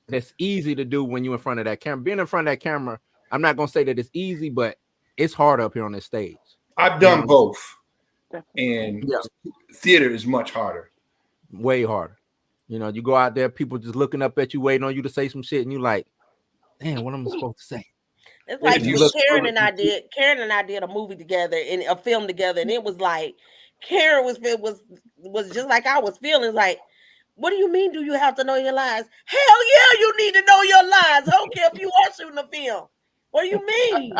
that's easy to do when you're in front of that camera. Being in front of that camera, I'm not gonna say that it's easy, but it's hard up here on this stage.
I've done both, and theater is much harder.
Way harder. You go out there, people just looking up at you, waiting on you to say some shit, and you like, damn, what am I supposed to say?
It's like Karen and I did a movie together and a film together, and it was like Karen was just like I was feeling. Like, what do you mean? Do you have to know your lines? Hell yeah, you need to know your lines. I don't care if you are shooting a film. What do you mean?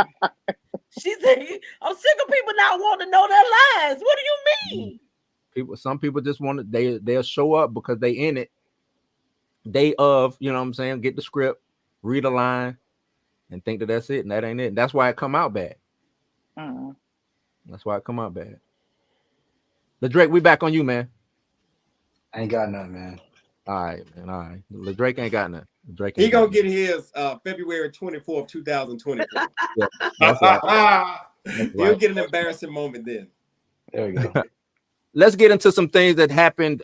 She said, I'm sick of people not wanting to know their lines. What do you mean?
Some people just want to, they'll show up because they in it. Day of, you know what I'm saying? Get the script, read a line, and think that that's it, and that ain't it. And that's why it come out bad. That's why it come out bad. LaDrake, we back on you, man.
I ain't got nothing, man.
All right, man. All right. LaDrake ain't got nothing.
He gonna get his February 24th, 2024.
Yeah, that's right.
He'll get an embarrassing moment then.
There we go.
Let's get into some things that happened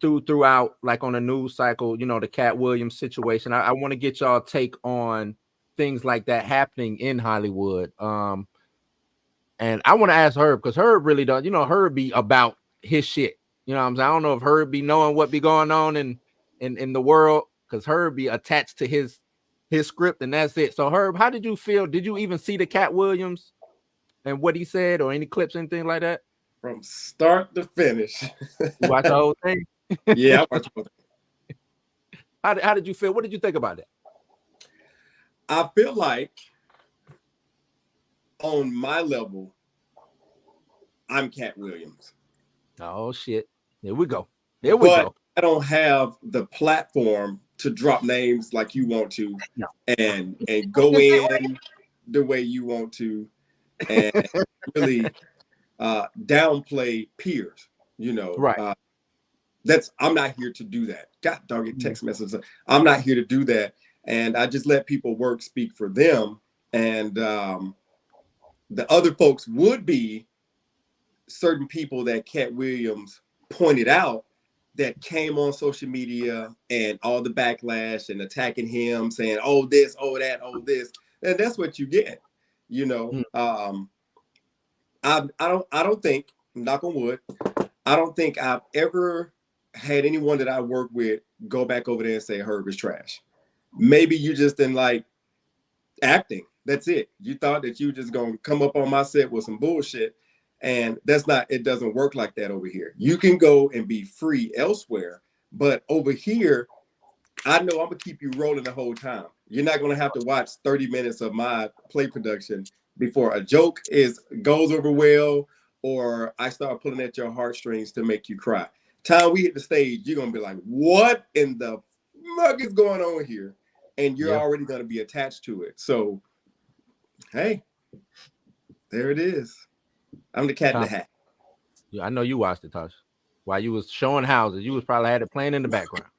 throughout, like on the news cycle, the Cat Williams situation. I want to get y'all take on things like that happening in Hollywood. And I want to ask Herb, because Herb really does, Herb be about his shit. You know what I'm saying? I don't know if Herb be knowing what be going on in the world, because Herb be attached to his script, and that's it. So Herb, how did you feel? Did you even see the Cat Williams and what he said, or any clips, anything like that?
From start to finish.
You watch the whole thing?
Yeah, I watched the whole thing.
How did you feel? What did you think about that?
I feel like on my level, I'm Cat Williams.
Oh shit. Here we go. Here we go.
I don't have the platform to drop names like you want to, and go in the way you want to, and really downplay peers.
Right.
I'm not here to do that. God dog it, text messages. I'm not here to do that, and I just let people work speak for them, and the other folks would be certain people that Cat Williams pointed out that came on social media and all the backlash and attacking him, saying, oh, this, oh, that, oh, this. And that's what you get, I don't think, knock on wood, I don't think I've ever had anyone that I work with go back over there and say Herb is trash. Maybe you just didn't like acting. That's it. You thought that you just gonna come up on my set with some bullshit. And it doesn't work like that over here. You can go and be free elsewhere, but over here, I know I'm gonna keep you rolling the whole time. You're not gonna have to watch 30 minutes of my play production before a joke goes over well, or I start pulling at your heartstrings to make you cry. Time we hit the stage, you're gonna be like, what in the fuck is going on here? And you're already gonna be attached to it. So, hey, there it is. I'm the cat in the hat.
Yeah, I know you watched it, Tasha. While you was showing houses, you was probably had it playing in the background.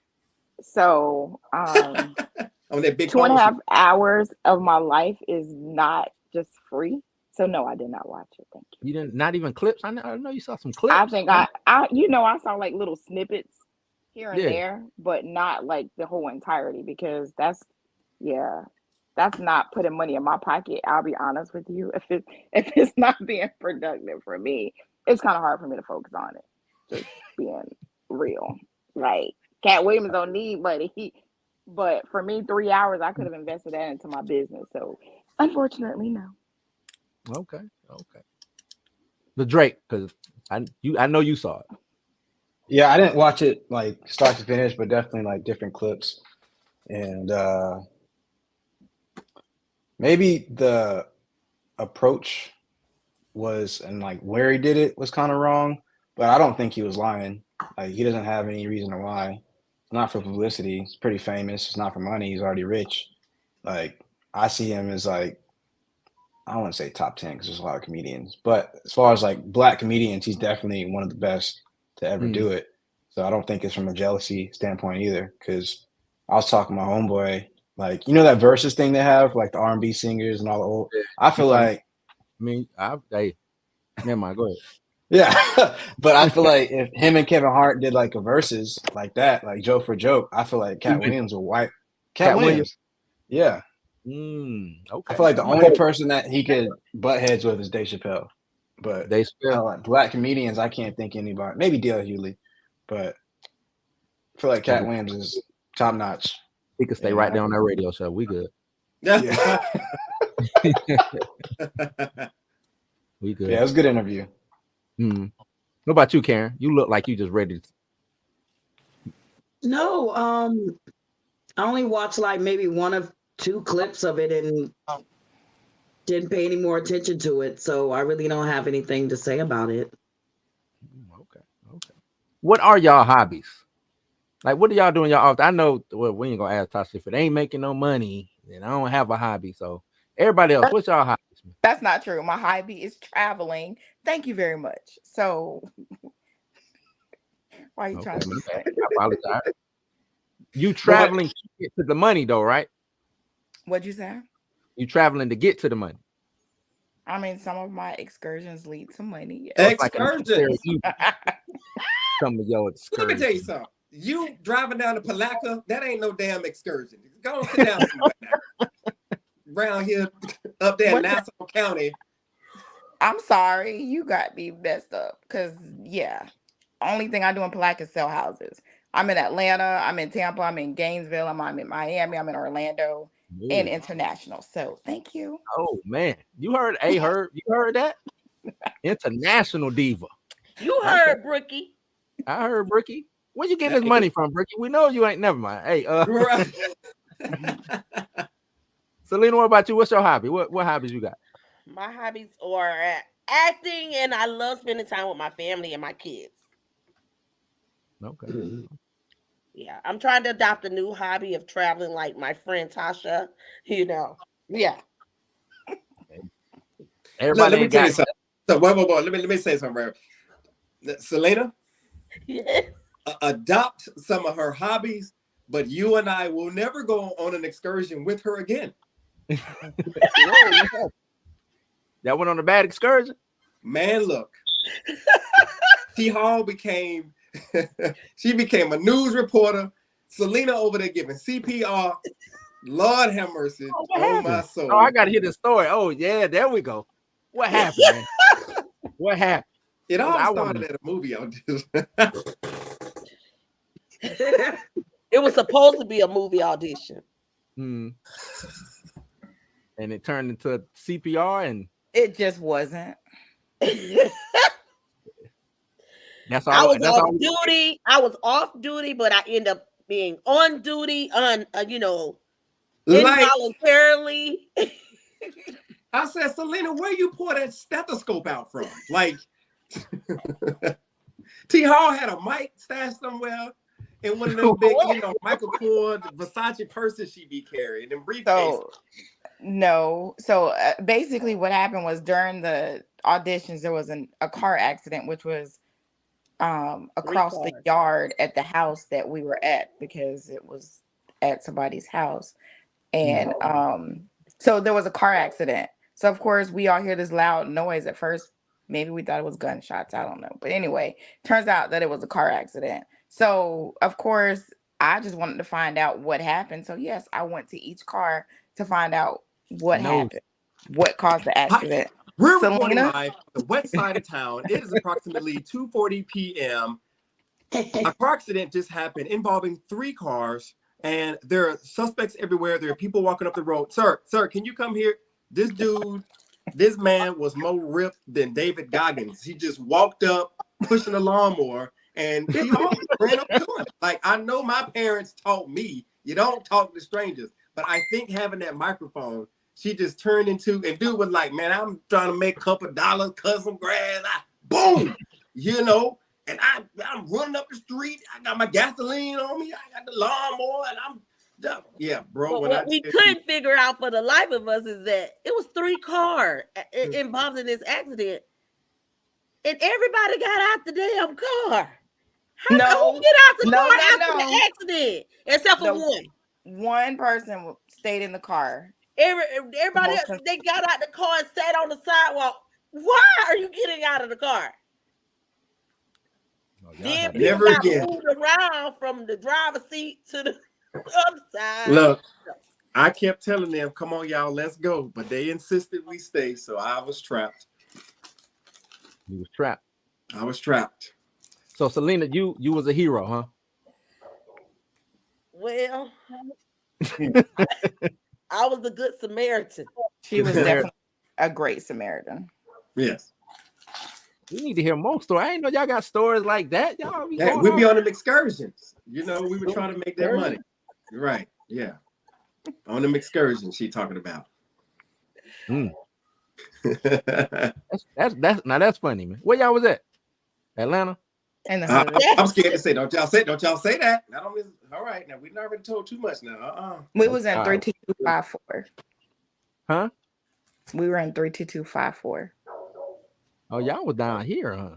So,
on that big
2.5 hours of my life is not just free. So no, I did not watch it. Thank you.
You didn't, not even clips. I know you saw some clips.
I think I saw like little snippets here and there, but not like the whole entirety, because that's not putting money in my pocket. I'll be honest with you. If it's not being productive for me, it's kind of hard for me to focus on it. Just being real. Like Cat Williams don't need money. But for me, 3 hours I could have invested that into my business. So unfortunately, no.
Okay. The Drake, because I know you saw it.
Yeah, I didn't watch it like start to finish, but definitely like different clips. And maybe the approach was and like where he did it was kind of wrong, but I don't think he was lying. Like he doesn't have any reason to lie. It's not for publicity. He's pretty famous. It's not for money. He's already rich. Like I see him as like, I don't want to say top 10 because there's a lot of comedians, but as far as like black comedians, he's definitely one of the best to ever do it. So I don't think it's from a jealousy standpoint either. Because I was talking to my homeboy, like, you know that Versus thing they have, like the R&B singers and all the old. I feel like,
hey, never mind. Go ahead.
Yeah, but I feel like if him and Kevin Hart did like a Versus like that, like joke for joke, I feel like Cat Williams will wipe. Cat Williams. Yeah.
Okay.
I feel like the only person that he could butt heads with is Dave Chappelle. But
Dave Chappelle,
like black comedians, I can't think anybody. Maybe D.L. Hughley, but I feel like Cat Williams is top notch.
He could stay right there on that radio show. We good.
Yeah.
We good.
Yeah, it was a good interview.
What about you, Karen? You look like you just ready to...
No, I only watched like maybe 1 or 2 clips of it and didn't pay any more attention to it. So I really don't have anything to say about it.
Okay. What are y'all hobbies? Like, what are y'all doing y'all off? I know, well, we ain't gonna ask Tasha if it ain't making no money, then I don't have a hobby. So everybody else, what's y'all hobbies?
That's not true. My hobby is traveling. Thank you very much. So why are you trying to do that?
I apologize. You traveling to get to the money though, right?
What'd you say?
You traveling to get to the money.
I mean, some of my excursions lead to money.
Yes.
Excursions. Some of your excursions.
Let me tell you something. You driving down to Palatka, that ain't no damn excursion. Go and sit down somewhere. Around here, up there in Nassau County.
I'm sorry, you got me messed up. Cause yeah, only thing I do in Palatka is sell houses. I'm in Atlanta, I'm in Tampa, I'm in Gainesville, I'm in Miami, I'm in Orlando, and international. So thank you.
Oh man, you heard that? International diva.
You heard Brookie.
I heard Brookie. Where you getting this money from, Brookie? We know you ain't. Never mind. Hey,
Right.
Selena, what about you? What's your hobby? What hobbies you got?
My hobbies are acting, and I love spending time with my family and my kids.
Okay.
Yeah, I'm trying to adopt a new hobby of traveling, like my friend Tasha. You know, yeah.
Everybody. Let me tell you something. So, wait. Let me say something, right? Selena.
Yes.
Adopt some of her hobbies, but you and I will never go on an excursion with her again.
That went on a bad excursion?
Man, look. T. Hall became a news reporter. Selena over there giving CPR. Lord have mercy. Oh my soul.
Oh, I gotta hear the story. Oh, yeah, there we go. What happened, man? What happened?
It all started at a movie audition.
It was supposed to be a movie audition.
And it turned into CPR, and
it just wasn't.
That's all.
I was off duty. I was off duty, but I end up being on duty, involuntarily.
I said, Selena, where you pour that stethoscope out from? Like, T. Hall had a mic stashed somewhere in one of them big, Michael Kors, Versace purses she be carrying and briefcases.
So basically what happened was during the auditions, there was a car accident, which was across the yard at the house that we were at, because it was at somebody's house. And so there was a car accident. So of course we all hear this loud noise. At first, maybe we thought it was gunshots. I don't know. But anyway, turns out that it was a car accident. So of course, I just wanted to find out what happened. So yes, I went to each car to find out what happened, what caused the accident.
We're recording live on the west side of town. It is approximately 2:40 p.m. a car accident just happened involving 3 cars, and there are suspects everywhere. There are people walking up the road. Sir, can you come here? This man was more ripped than David Goggins. He just walked up, pushing a lawnmower, and he ran up to him. Like, I know my parents taught me, you don't talk to strangers, but I think having that microphone, she just turned into, and dude was like, man, I'm trying to make a couple of dollars, cut some grass. Boom, and I'm running up the street. I got my gasoline on me. I got the lawnmower, and I'm bro.
But what we couldn't figure out for the life of us is that it was 3 cars involved in this accident, and everybody got out the damn car. How come we get out the car after the accident? Except for one.
One person stayed in the car.
Everybody else, they got out the car and sat on the sidewalk. Why are you getting out of the car? Then people got moved around from the driver's seat to the other side.
Look, I kept telling them, come on, y'all, let's go. But they insisted we stay, so I was trapped.
You was trapped.
I was trapped.
So, Selena, you was a hero, huh?
Well, I was the good Samaritan.
She was definitely a great Samaritan.
Yes.
We need to hear more stories. I didn't know y'all got stories like that. Y'all
we'd be on them excursions. We were trying to make that money. Right. Yeah. On them excursions she talking about.
That's funny, man. Where y'all was at? Atlanta?
I'm scared to say. Don't y'all say that. All right. Now we've already told too much now.
We was in 32254.
Huh?
We were in 32254.
Oh, y'all was down here, huh?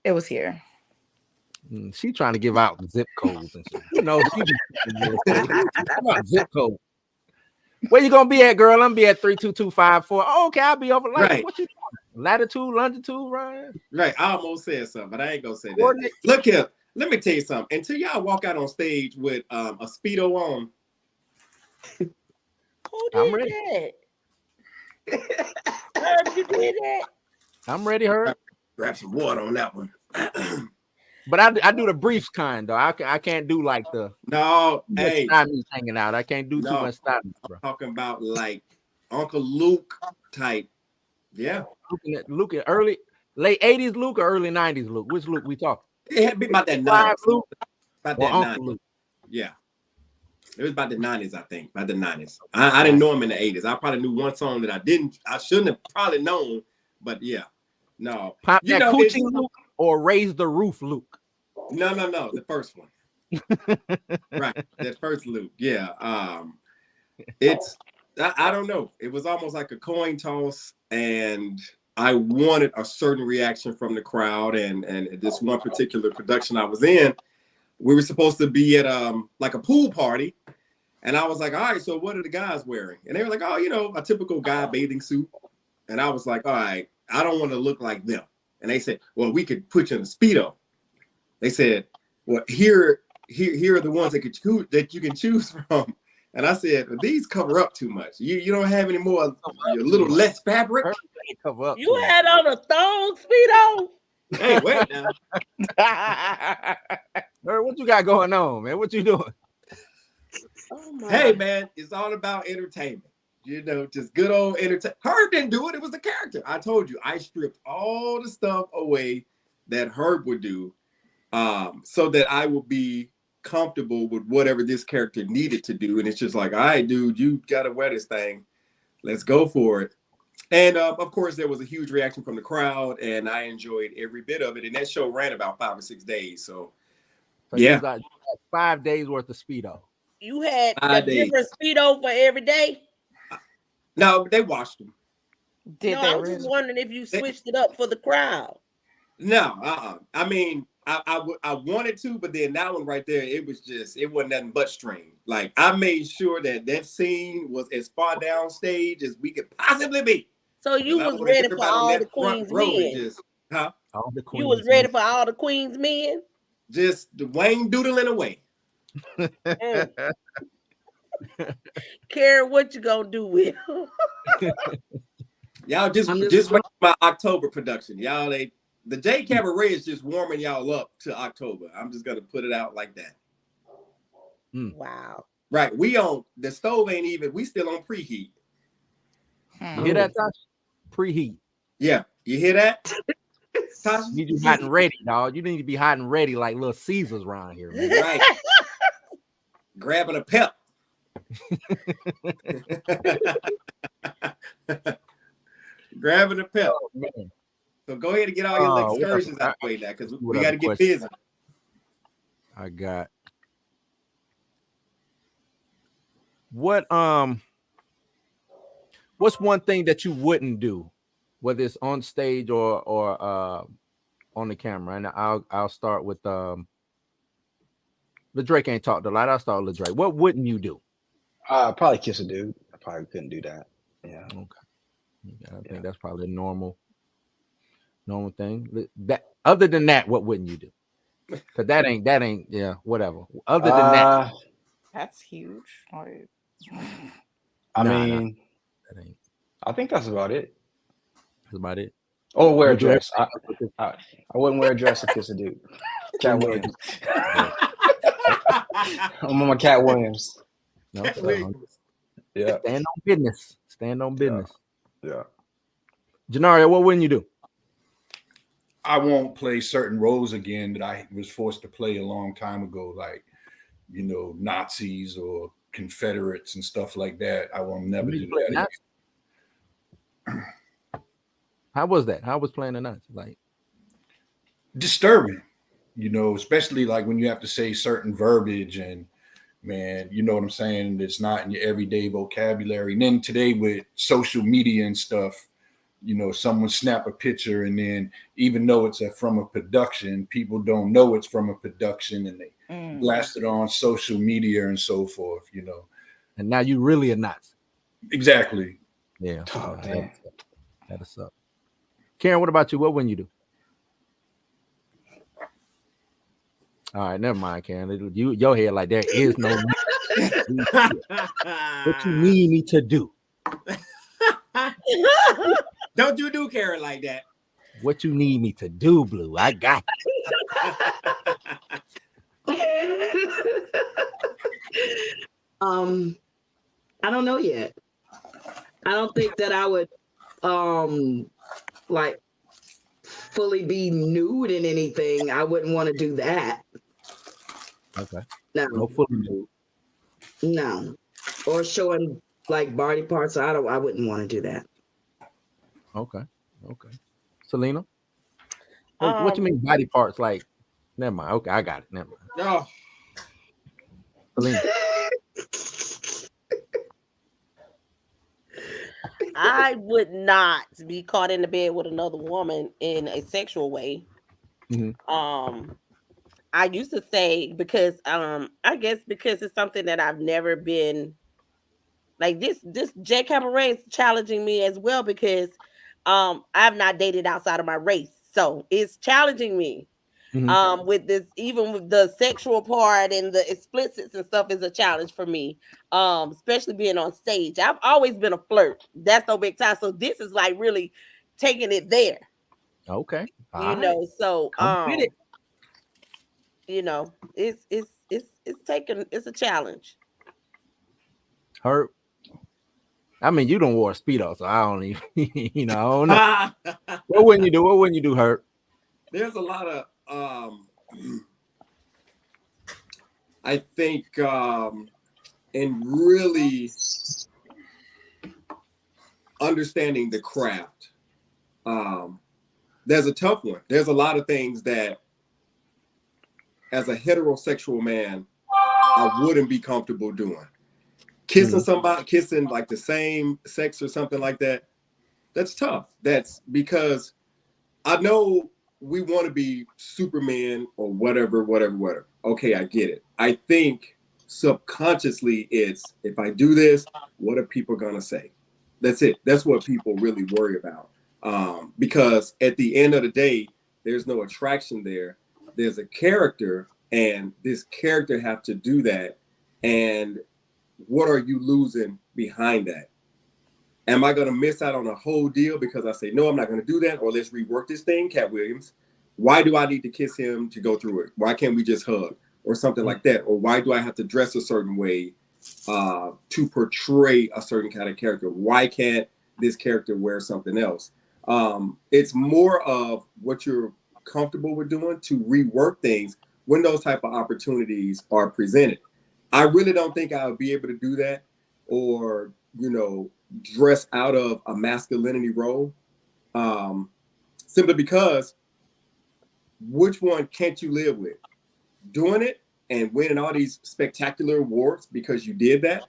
It was here.
She trying to give out zip codes and shit. Zip code. Where you gonna be at, girl? I'm gonna be at 32254. Oh, okay, I'll be over. Like, right. What you doing? Latitude, longitude, Ryan?
Right. I almost said something, but I ain't gonna say that. Look here. Let me tell you something. Until y'all walk out on stage with a Speedo on.
I'm ready. You did that?
I'm ready, Herb.
Grab some water on that one.
But I do the briefs kind though. I can't do like the
hey,
hanging out. I can't do too much stop.
I'm talking about like Uncle Luke type. Yeah.
Luke early late 80s Luke or early 90s Luke? Which Luke we talking?
It had to be about that 90s.
Luke,
about that 90s. Luke. Yeah. It was about the 90s, I think. About the 90s. I didn't know him in the 80s. I probably knew one song that I shouldn't have probably known, but yeah. No.
Pop that coochie Luke or Raise the Roof Luke?
No. The first one. Right. That first Luke. Yeah. I don't know. It was almost like a coin toss, and I wanted a certain reaction from the crowd. And this one particular production I was in, we were supposed to be at like a pool party. And I was like, all right, so what are the guys wearing? And they were like, oh, a typical guy bathing suit. And I was like, all right, I don't want to look like them. And they said, well, we could put you in a Speedo. They said, well, here are the ones that you can choose from. And I said, well, these cover up too much. You don't have any more, a little less fabric.
Cover up.
You had on a thong Speedo.
Hey, wait now.
What you got going on, man? What you doing?
Hey, man, it's all about entertainment. Just good old entertainment. Herb didn't do it. It was the character. I told you, I stripped all the stuff away that Herb would do so that I would be comfortable with whatever this character needed to do. And it's just like, all right, dude, you got to wear this thing. Let's go for it. And of course, there was a huge reaction from the crowd, and I enjoyed every bit of it. And that show ran about 5 or 6 days. So yeah.
You got 5 days worth of Speedo.
You had a different Speedo for every day?
No, they washed them.
I was just wondering if you switched it up for the crowd.
No, I mean, I wanted to, but then that one right there, it wasn't nothing but string. Like, I made sure that scene was as far down stage as we could possibly be.
So you was ready for all the Queen's men? You was ready for all the Queen's men?
Just the Wayne doodling away.
Karen, what you gonna do with him?
Y'all just wait for my October production. Y'all the J Cabaret is just warming y'all up to October. I'm just gonna put it out like that.
Wow.
Right. We on the stove ain't even, we still on preheat.
You hear that, Tosh? Preheat.
Yeah. You hear that? Tosh?
You need to be hot and ready, dog. You need to be hot and ready like Little Caesars around here, man.
Right. Grabbing a pep. Grabbing a pep.
Oh, man.
So go ahead and get all your excursions out of the way now, because we got to get busy.
I got what's one thing that you wouldn't do, whether it's on stage or on the camera? And I'll start with LaDrake ain't talked a lot. I'll start with LaDrake. What wouldn't you do?
Probably kiss a dude. I probably couldn't do that. Yeah.
Okay. Yeah, I think that's probably a normal thing. That other than that, what wouldn't you do? Because that ain't whatever. Other than that,
that's huge.
I mean,
that ain't.
I think that's about it.
That's about it.
Or wear a dress. I wouldn't wear a dress to kiss a dude. Cat Williams. I'm on my Cat Williams.
No, yeah. Stand on business.
Yeah.
Janaria, what wouldn't you do?
I won't play certain roles again that I was forced to play a long time ago, like, Nazis or Confederates and stuff like that. I will never do that again.
How was that? How was playing the Nazis? Like,
disturbing, especially like when you have to say certain verbiage and, man, you know what I'm saying? It's not in your everyday vocabulary. And then today with social media and stuff, someone snap a picture, and then even though it's from a production, people don't know it's from a production, and they blast it on social media and so forth,
And now you really a Nazi.
Exactly.
Yeah. Oh, that'll suck. Karen, what about you? What wouldn't you do? All right, never mind, Karen. Your head like there is no. What you need me to do?
Don't you do Karen like that?
What you need me to do, Blue? I got
I don't know yet. I don't think that I would like fully be nude in anything. I wouldn't want to do that.
Okay.
No
fully nude.
No. Or showing like body parts. I wouldn't want to do that.
Okay. Selena? What you mean body parts? Like, never mind. Okay, I got it. Never mind.
No.
Selena.
I would not be caught in the bed with another woman in a sexual way.
Mm-hmm.
I used to say, because I guess because it's something that I've never been like, this J Cabaret is challenging me as well, because I've not dated outside of my race. So it's challenging me. Mm-hmm. With this, even with the sexual part and the explicits and stuff, is a challenge for me. Especially being on stage. I've always been a flirt. That's no big time. So this is like really taking it there.
Okay.
So it's a challenge.
Hurt. I mean, you don't wear a Speedo, so I don't even, I don't know. What wouldn't you do? What wouldn't you do, Hurt?
There's a lot of, I think, in really understanding the craft, there's a tough one. There's a lot of things that, as a heterosexual man, I wouldn't be comfortable doing. Kissing somebody, kissing like the same sex or something like that, that's tough. That's because I know we want to be Superman or whatever. Okay, I get it. I think subconsciously it's, if I do this, what are people gonna say? That's it. That's what people really worry about. Because at the end of the day, there's no attraction there. There's a character, and this character have to do that. And what are you losing behind that? Am I going to miss out on a whole deal because I say, no, I'm not going to do that? Or let's rework this thing, Cat Williams. Why do I need to kiss him to go through it? Why can't we just hug or something like that? Or why do I have to dress a certain way to portray a certain kind of character? Why can't this character wear something else? It's more of what you're comfortable with doing to rework things when those type of opportunities are presented. I really don't think I would be able to do that or, dress out of a masculinity role, simply because which one can't you live with? Doing it and winning all these spectacular awards because you did that,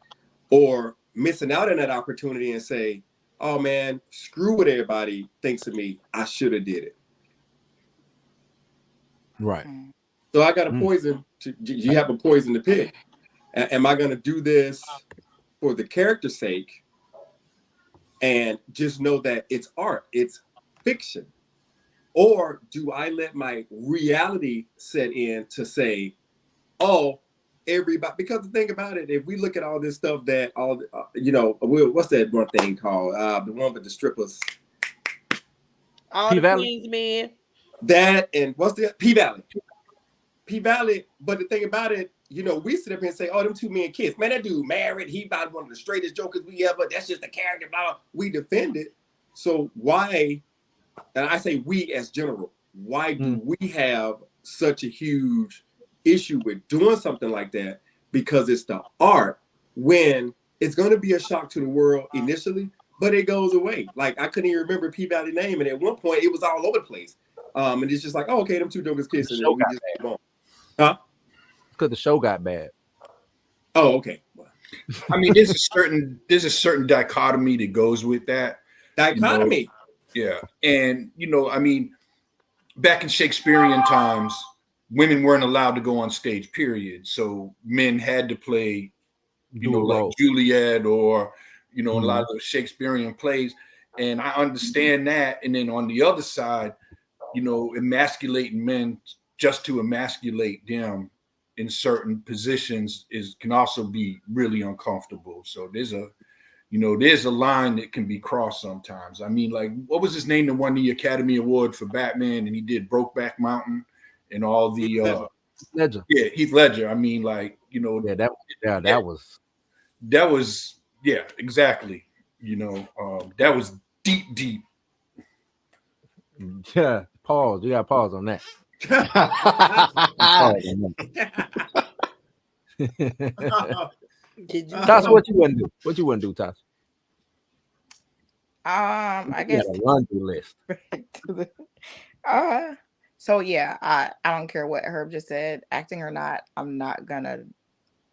or missing out on that opportunity and say, oh man, screw what everybody thinks of me, I should have did it.
Right.
So I got a poison. You have a poison to pick. Am I going to do this for the character's sake and just know that it's art, it's fiction? Or do I let my reality set in to say, oh, everybody, because the thing about it, if we look at all this stuff that what's that one thing called? The one with the strippers.
All the Queens men.
That, and what's the P-Valley? P-Valley, but the thing about it, we sit up here and say, oh, them two men kiss. Man, that dude married. He about one of the straightest jokers we ever. That's just a character, blah, blah. We defend it. So why, and I say we as general, why do we have such a huge issue with doing something like that? Because it's the art, when it's going to be a shock to the world initially, but it goes away. Like, I couldn't even remember P-Valley name, and at one point it was all over the place. And it's just like, oh, okay, them two jokers kissing, and we just move on. Huh?
Because the show got bad.
Oh, okay.
I mean, there's a certain dichotomy that goes with that.
Dichotomy.
Yeah. And, I mean, back in Shakespearean times, women weren't allowed to go on stage, period. So men had to play, like Juliet or, a lot of those Shakespearean plays. And I understand that. And then on the other side, emasculating men just to emasculate them in certain positions can also be really uncomfortable. So there's a line that can be crossed sometimes. I mean, like, what was his name that won the Academy Award for Batman, and he did Brokeback Mountain and all the
Ledger.
Yeah, Heath Ledger. I mean, like,
that
was exactly. That was deep.
Yeah, pause. You got to pause on that. Toss, what you wouldn't do? What you wouldn't do, Toss?
I guess
a laundry list.
So yeah, I don't care what Herb just said, acting or not, I'm not gonna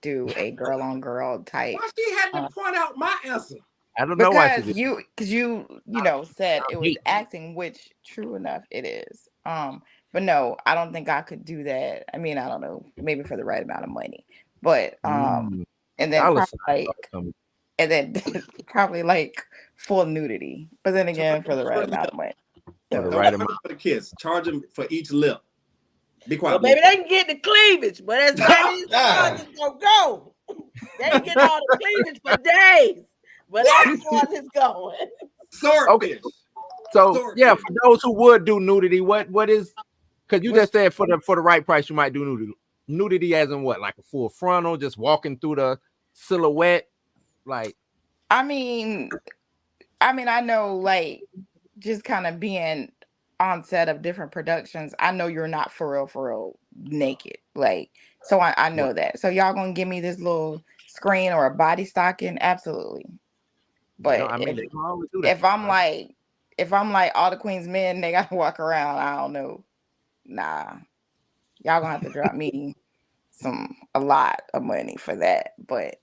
do a girl on girl type.
Why she had to point out my answer?
I don't know why she did.
Because you said it was acting, which true enough it is. But no, I don't think I could do that. I mean, I don't know, maybe for the right amount of money. But and then probably like full nudity. But then again, for the right amount of money.
For the right amount for the kiss. Charge them for each lip. Be quiet.
Well, maybe they can get the cleavage, but as far as it's gonna go. They can get all the cleavage for days. But that's far as it's going.
Swordfish.
Okay. So for those who would do nudity, what is, because you just said for the right price you might do nudity. Nudity as in what, like a full frontal, just walking through the silhouette, like.
I mean, I know, like, just kind of being on set of different productions, I know you're not for real naked, like, so I know that. So y'all gonna give me this little screen or a body stocking, absolutely. But if I'm like all the Queen's men, they gotta walk around, I don't know. Nah, y'all gonna have to drop me a lot of money for that. But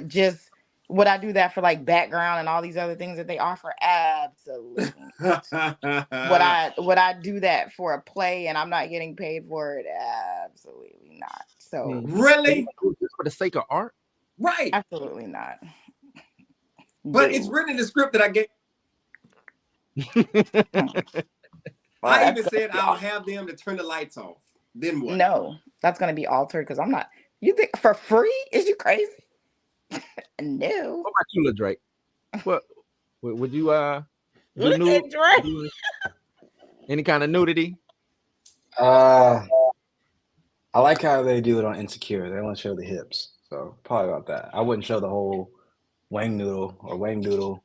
just would I do that for like background and all these other things that they offer? Absolutely. Would I do that for a play and I'm not getting paid for it? Absolutely not. So
really,
for the sake of art,
right?
Absolutely not.
But it's written in the script that I get. I even said I'll have them to turn the lights off. Then what?
No, that's gonna be altered because I'm not. You think for free? Is you crazy? No.
What about you, LaDrake? Would you do
Look
nude?
at Dre.
do any kind of nudity?
I like how they do it on Insecure. They want to show the hips, so probably about that. I wouldn't show the whole wang noodle or wang doodle,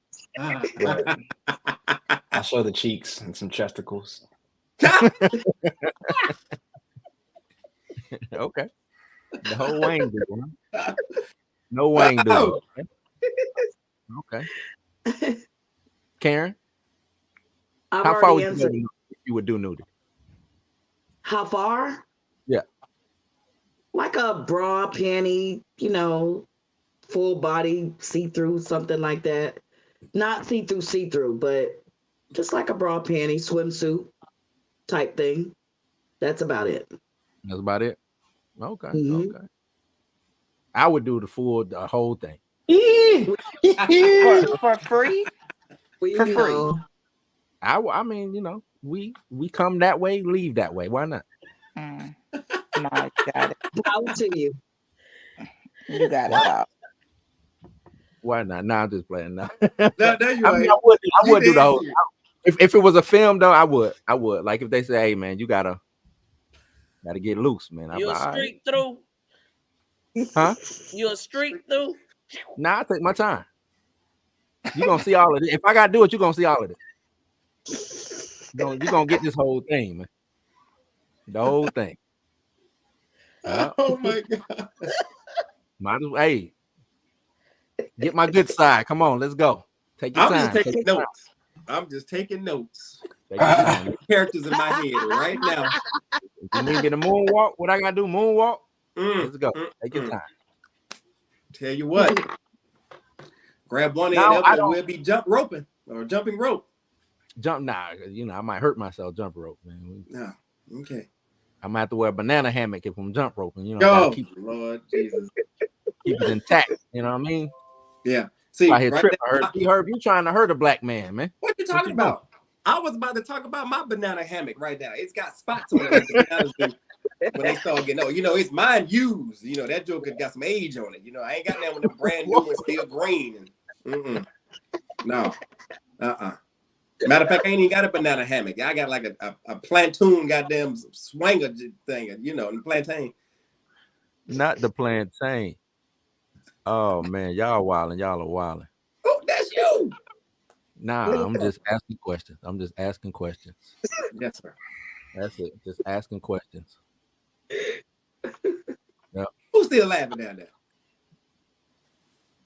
but I'll show the cheeks and some chesticles.
Okay, the whole wang doodle. Huh? No wang doodle. Okay. Karen,
I've
how far would
already
you,
answered.
if you would do nudity?
How far?
Yeah.
Like a bra, panty, full body, see-through, something like that. Not see-through, but just like a bra, panty, swimsuit type thing. That's about it.
That's about it. Okay.
Mhm.
Okay. I would do the whole thing.
For free?
Well,
For free.
I mean, we come that way, leave that way. Why not?
No, you got it.
Power to you.
You got it. Bob.
Why not? Nah, I'm just playing now.
There you
I mean,
are.
I would do the whole.
You
If it was a film though, I would. Like if they say, "Hey man, you gotta get loose, man."
You a street through?
Huh?
You a street through?
Nah, I take my time. You gonna see all of it. If I gotta do it, you gonna see all of it. You gonna get this whole thing, man. The whole thing.
Oh my God.
Might as well, hey, get my good side. Come on, let's go. Take your
I'm
time.
just taking
Take your
notes. I'm just taking notes.
time. Take your time.
Characters in my head right now.
If you need me to moonwalk, what I gotta do? Moonwalk. Let's go. Take your time.
Tell you what. Grab one
No,
end
I
of it,
don't-
we'll be jumping rope.
Jump now, I might hurt myself jump rope, man.
No. Okay.
I might have to wear a banana hammock if I'm jump roping.
Oh,
gotta keep
Lord Jesus.
it intact. You know what I mean?
Yeah. See,
I hear
right
trip.
now,
See, Herb, you trying to hurt a black man, man?
what you talking about? I was about to talk about my banana hammock right now. It's got spots on it like the bananas do when they start getting old. It's mine used. That joker got some age on it. I ain't got that one, the brand new one still green. No. Matter of fact, I ain't even got a banana hammock. I got like a plantoon goddamn swanger thing, the plantain.
Not the plantain. Oh man, y'all wilding. Y'all are wilding.
Oh, that's you.
Nah, I'm just asking questions.
Yes, sir.
That's it. Just asking questions.
Who's still laughing down there?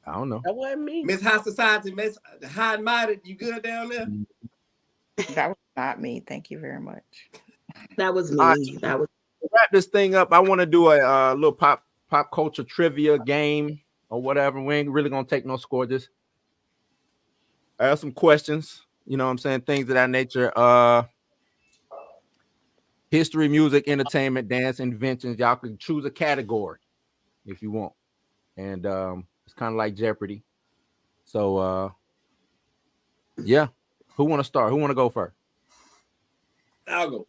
I don't know.
That wasn't me.
Miss High Society, Miss High and Mighty, you good down there?
That was not me. Thank you very much.
That was me.
All right.
That was
To wrap this thing up, I want to do a little pop culture trivia game or whatever. We ain't really gonna take no score. Just I have some questions. You know what I'm saying? Things of that nature. History, music, entertainment, dance, inventions. Y'all can choose a category if you want. And it's kind of like Jeopardy. So yeah. Who want to start? Who want to go first?
I'll go.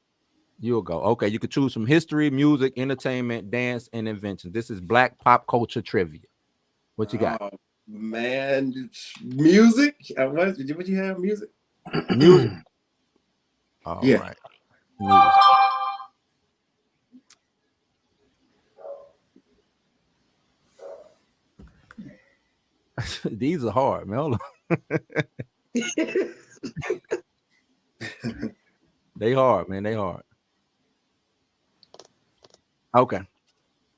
You'll go. Okay, you can choose from history, music, entertainment, dance, and invention. This is Black pop culture trivia. What you got?
Oh, man, music. What you have? Music.
Music. All
Yeah.
right. Music. These are hard, man. Hold on. They hard, man. They hard. Okay.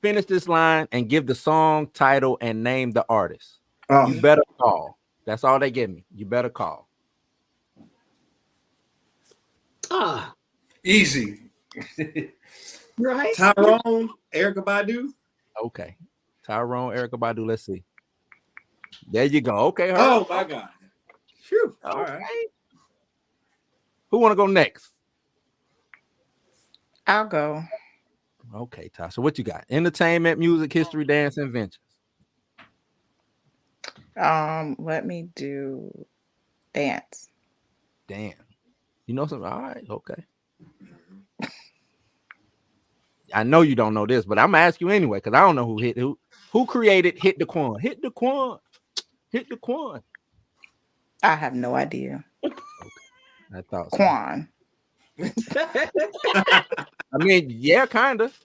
Finish this line and give the song title and name the artist.
Oh,
You better call. That's all they give me. You better call.
Ah,
Easy.
right.
Tyrone, Erykah Badu.
Okay. Tyrone, Erykah Badu. Let's see. There you go. Okay. Herb.
Oh my God. Phew. All
Okay.
right.
Who want to go next?
I'll go.
Okay, Tasha. What you got? Entertainment, music, history, dance, inventions.
Let me do dance.
Damn. You know something? All right. Okay. I know you don't know this, but I'm gonna ask you anyway because I don't know who created Hit the Quan. Hit the Quan. Hit the Quan.
I have no idea.
I thought so.
Quan.
I mean, yeah, kind of.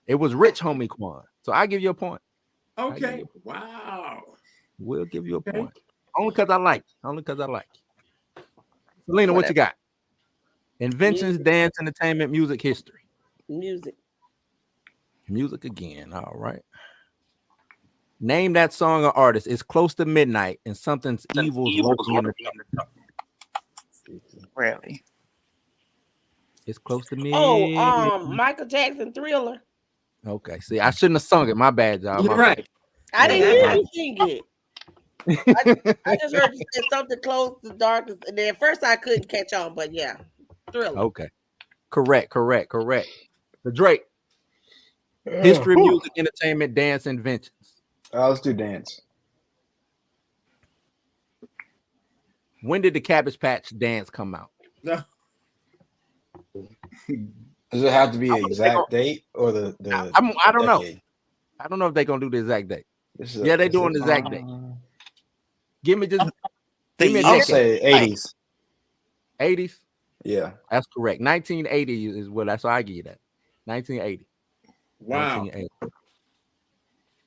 It was Rich Homie Quan. So I give you a point.
Okay. Wow.
We'll give you a point. Only because I like you. Only because I like you. Selena, what you got? Inventions, dance, entertainment, music, history.
Music.
Music again. All right. Name that song or artist. It's close to midnight and something's evil's lurking in the dark.
Really?
It's close to midnight.
Oh, Michael Jackson, Thriller.
Okay. See, I shouldn't have sung it. My bad, y'all.
You're right.
I didn't hear you sing it. I just heard you say something close to darkness, and then at first I couldn't catch on, but yeah, Thriller.
Okay. Correct. The Drake. History, music, entertainment, dance, inventions.
Let's do dance.
When did the Cabbage Patch dance come out?
No.
Does it have to be an exact date or the
I don't know.
decade?
I don't know if they're gonna do the exact date.
They're
doing the exact date. Give me just
I'll say 80s.
80s.
Yeah,
That's correct. 1980 is what that's why I give you that. 1980.
Wow.
1980.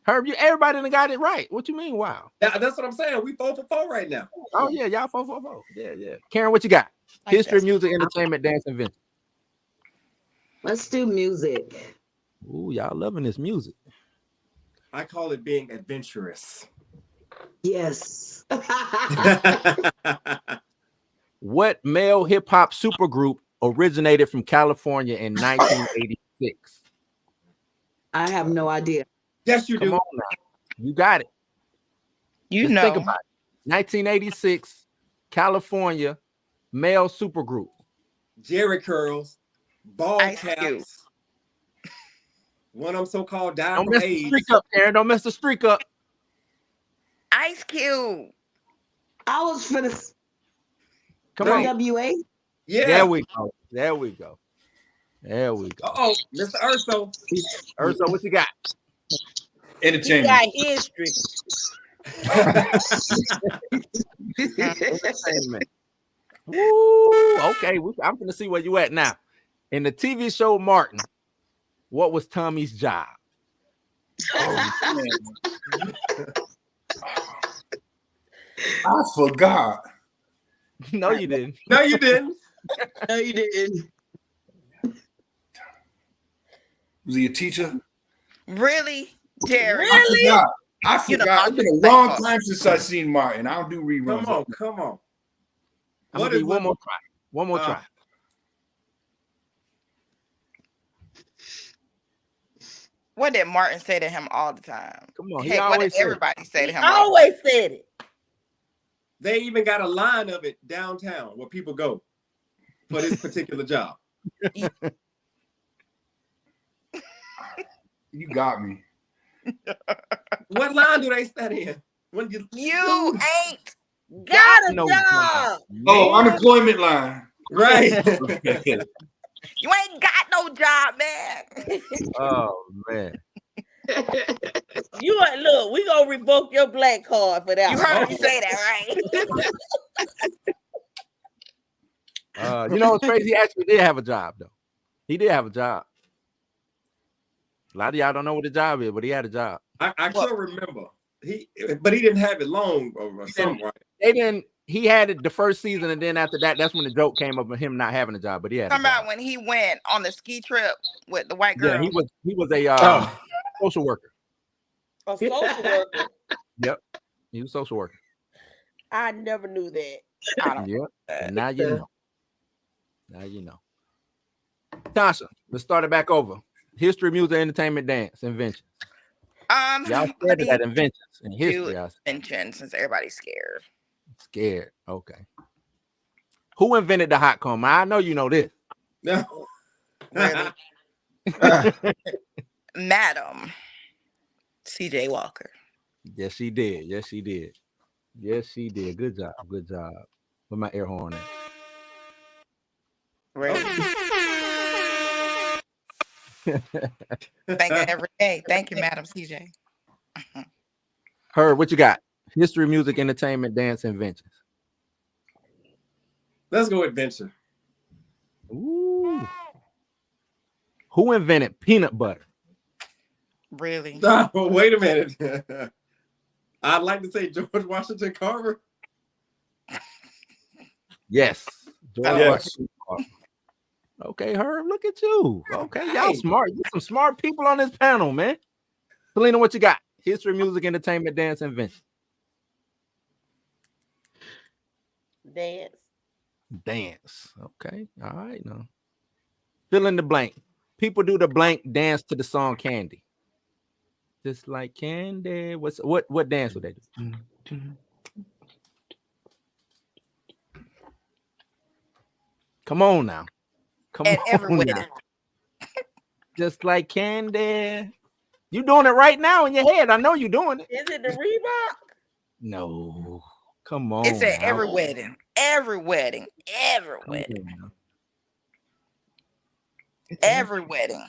Herb, everybody done got it right. What you mean? Wow.
That's what I'm saying. We 4 for 4 right now.
Oh yeah, y'all 4 for 4. Yeah. Karen, what you got? History, music, entertainment, dance, invention.
Let's do music.
Ooh, y'all loving this music.
I call it being adventurous.
Yes.
What male hip hop supergroup originated from California in 1986?
I have no idea.
Yes, you
Come
do.
on now. You got it.
You
Just think
know.
about it. 1986, California, male supergroup.
Jerry curls, ball
Ice Cube.
caps. One of them so-called died
Don't
from
mess the
AIDS.
streak up, Aaron. Don't mess the streak up.
Ice Cube.
I was for the
Come on.
NWA.
Yeah.
There we go.
Uh-oh, Mr. Urso.
Urso, what you got?
You
Entertainment.
got history.
Entertainment. Woo, okay. I'm gonna see where you at now. In the TV show Martin, what was Tommy's job?
Oh, I forgot.
No, you didn't.
No, you didn't.
No, you didn't.
Was he a teacher?
Really? Jerry.
I forgot.
You know,
It's been a long time since I seen Martin. I don't do reruns.
Come on.
I'm gonna give you one more try. One more try.
What did Martin say to him all the time?
Come on,
Hey, what did everybody say to him?
Always said it.
They even got a line of it downtown where people go for this particular job.
You got me.
What line do they stand in? When you
ain't
got a
no
job.
Oh, unemployment line.
Right.
You ain't got no job, man.
Oh man.
You are, look, we gonna revoke your black card for that.
You heard me say that, right?
You know what's crazy? He actually did have a job, though. He did have a job. A lot of y'all don't know what the job is, but he had a job.
I still remember. But he didn't have it long or something, right?
They didn't. He had it the first season, and then after that, that's when the joke came up of him not having a job. But he had.
Talking about when he went on the ski trip with the white girl.
Yeah, he was a social worker.
A social worker.
Yep, he was a social worker.
I never knew that.
Yep. And now you know. Now you know. Tasha, let's start it back over. History, music, entertainment, dance, invention. Y'all scared of that inventions in history.
Invention, since everybody's scared.
Scared. Okay. Who invented the hot comb? I know you know this.
No.
Really? Madam CJ Walker.
Yes, she did. Yes, she did. Yes, she did. Good job. Good job. With my air horn in.
Really? Thank you every day. Thank you, Madam CJ.
Herb, what you got? History, music, entertainment, dance, inventions.
Let's go adventure.
Ooh. Who invented peanut butter?
Really?
Oh, wait a minute. I'd like to say George Washington Carver.
Yes. George
Yes.
Washington Carver. Okay, Herb, look at you. Okay, y'all smart. You some smart people on this panel, man. Selena, what you got? History, music, entertainment, dance, invention. Dance. Okay. All right. Now, fill in the blank. People do the blank dance to the song Candy. Just like Candy. What dance would they do? Come on now. Come
At
on
every
now.
wedding.
Just like Candy. You doing it right now in your head. I know you're doing it.
Is it the Reebok?
No. Come on.
It's at
now.
every wedding. Every wedding. Every
Come
wedding.
on now.
Every wedding.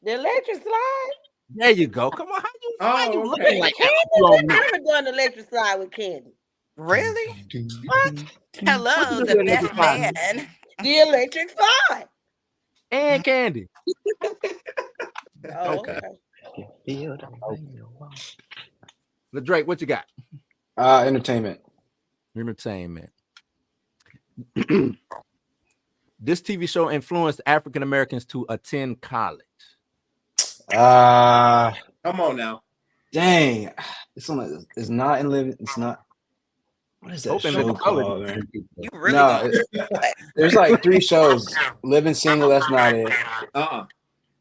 The electric slide?
There you go. Come on. Why you
okay.
looking like that?
Candy,
You
I've
don't know.
never done electric slide with Candy.
Really?
What?
Hello,
What you
the
do with
best
electric slide?
man.
The electric slide.
And Candy.
Oh,
Okay.
okay.
Drake, what you got?
Entertainment.
Entertainment. This TV show influenced African Americans to attend college.
Come on now.
Dang. It's not in living. It's not. What is that
Hope in
show
Living Color.
called, man?
You really
No,
don't.
there's like 3 shows. Living Single, that's not it.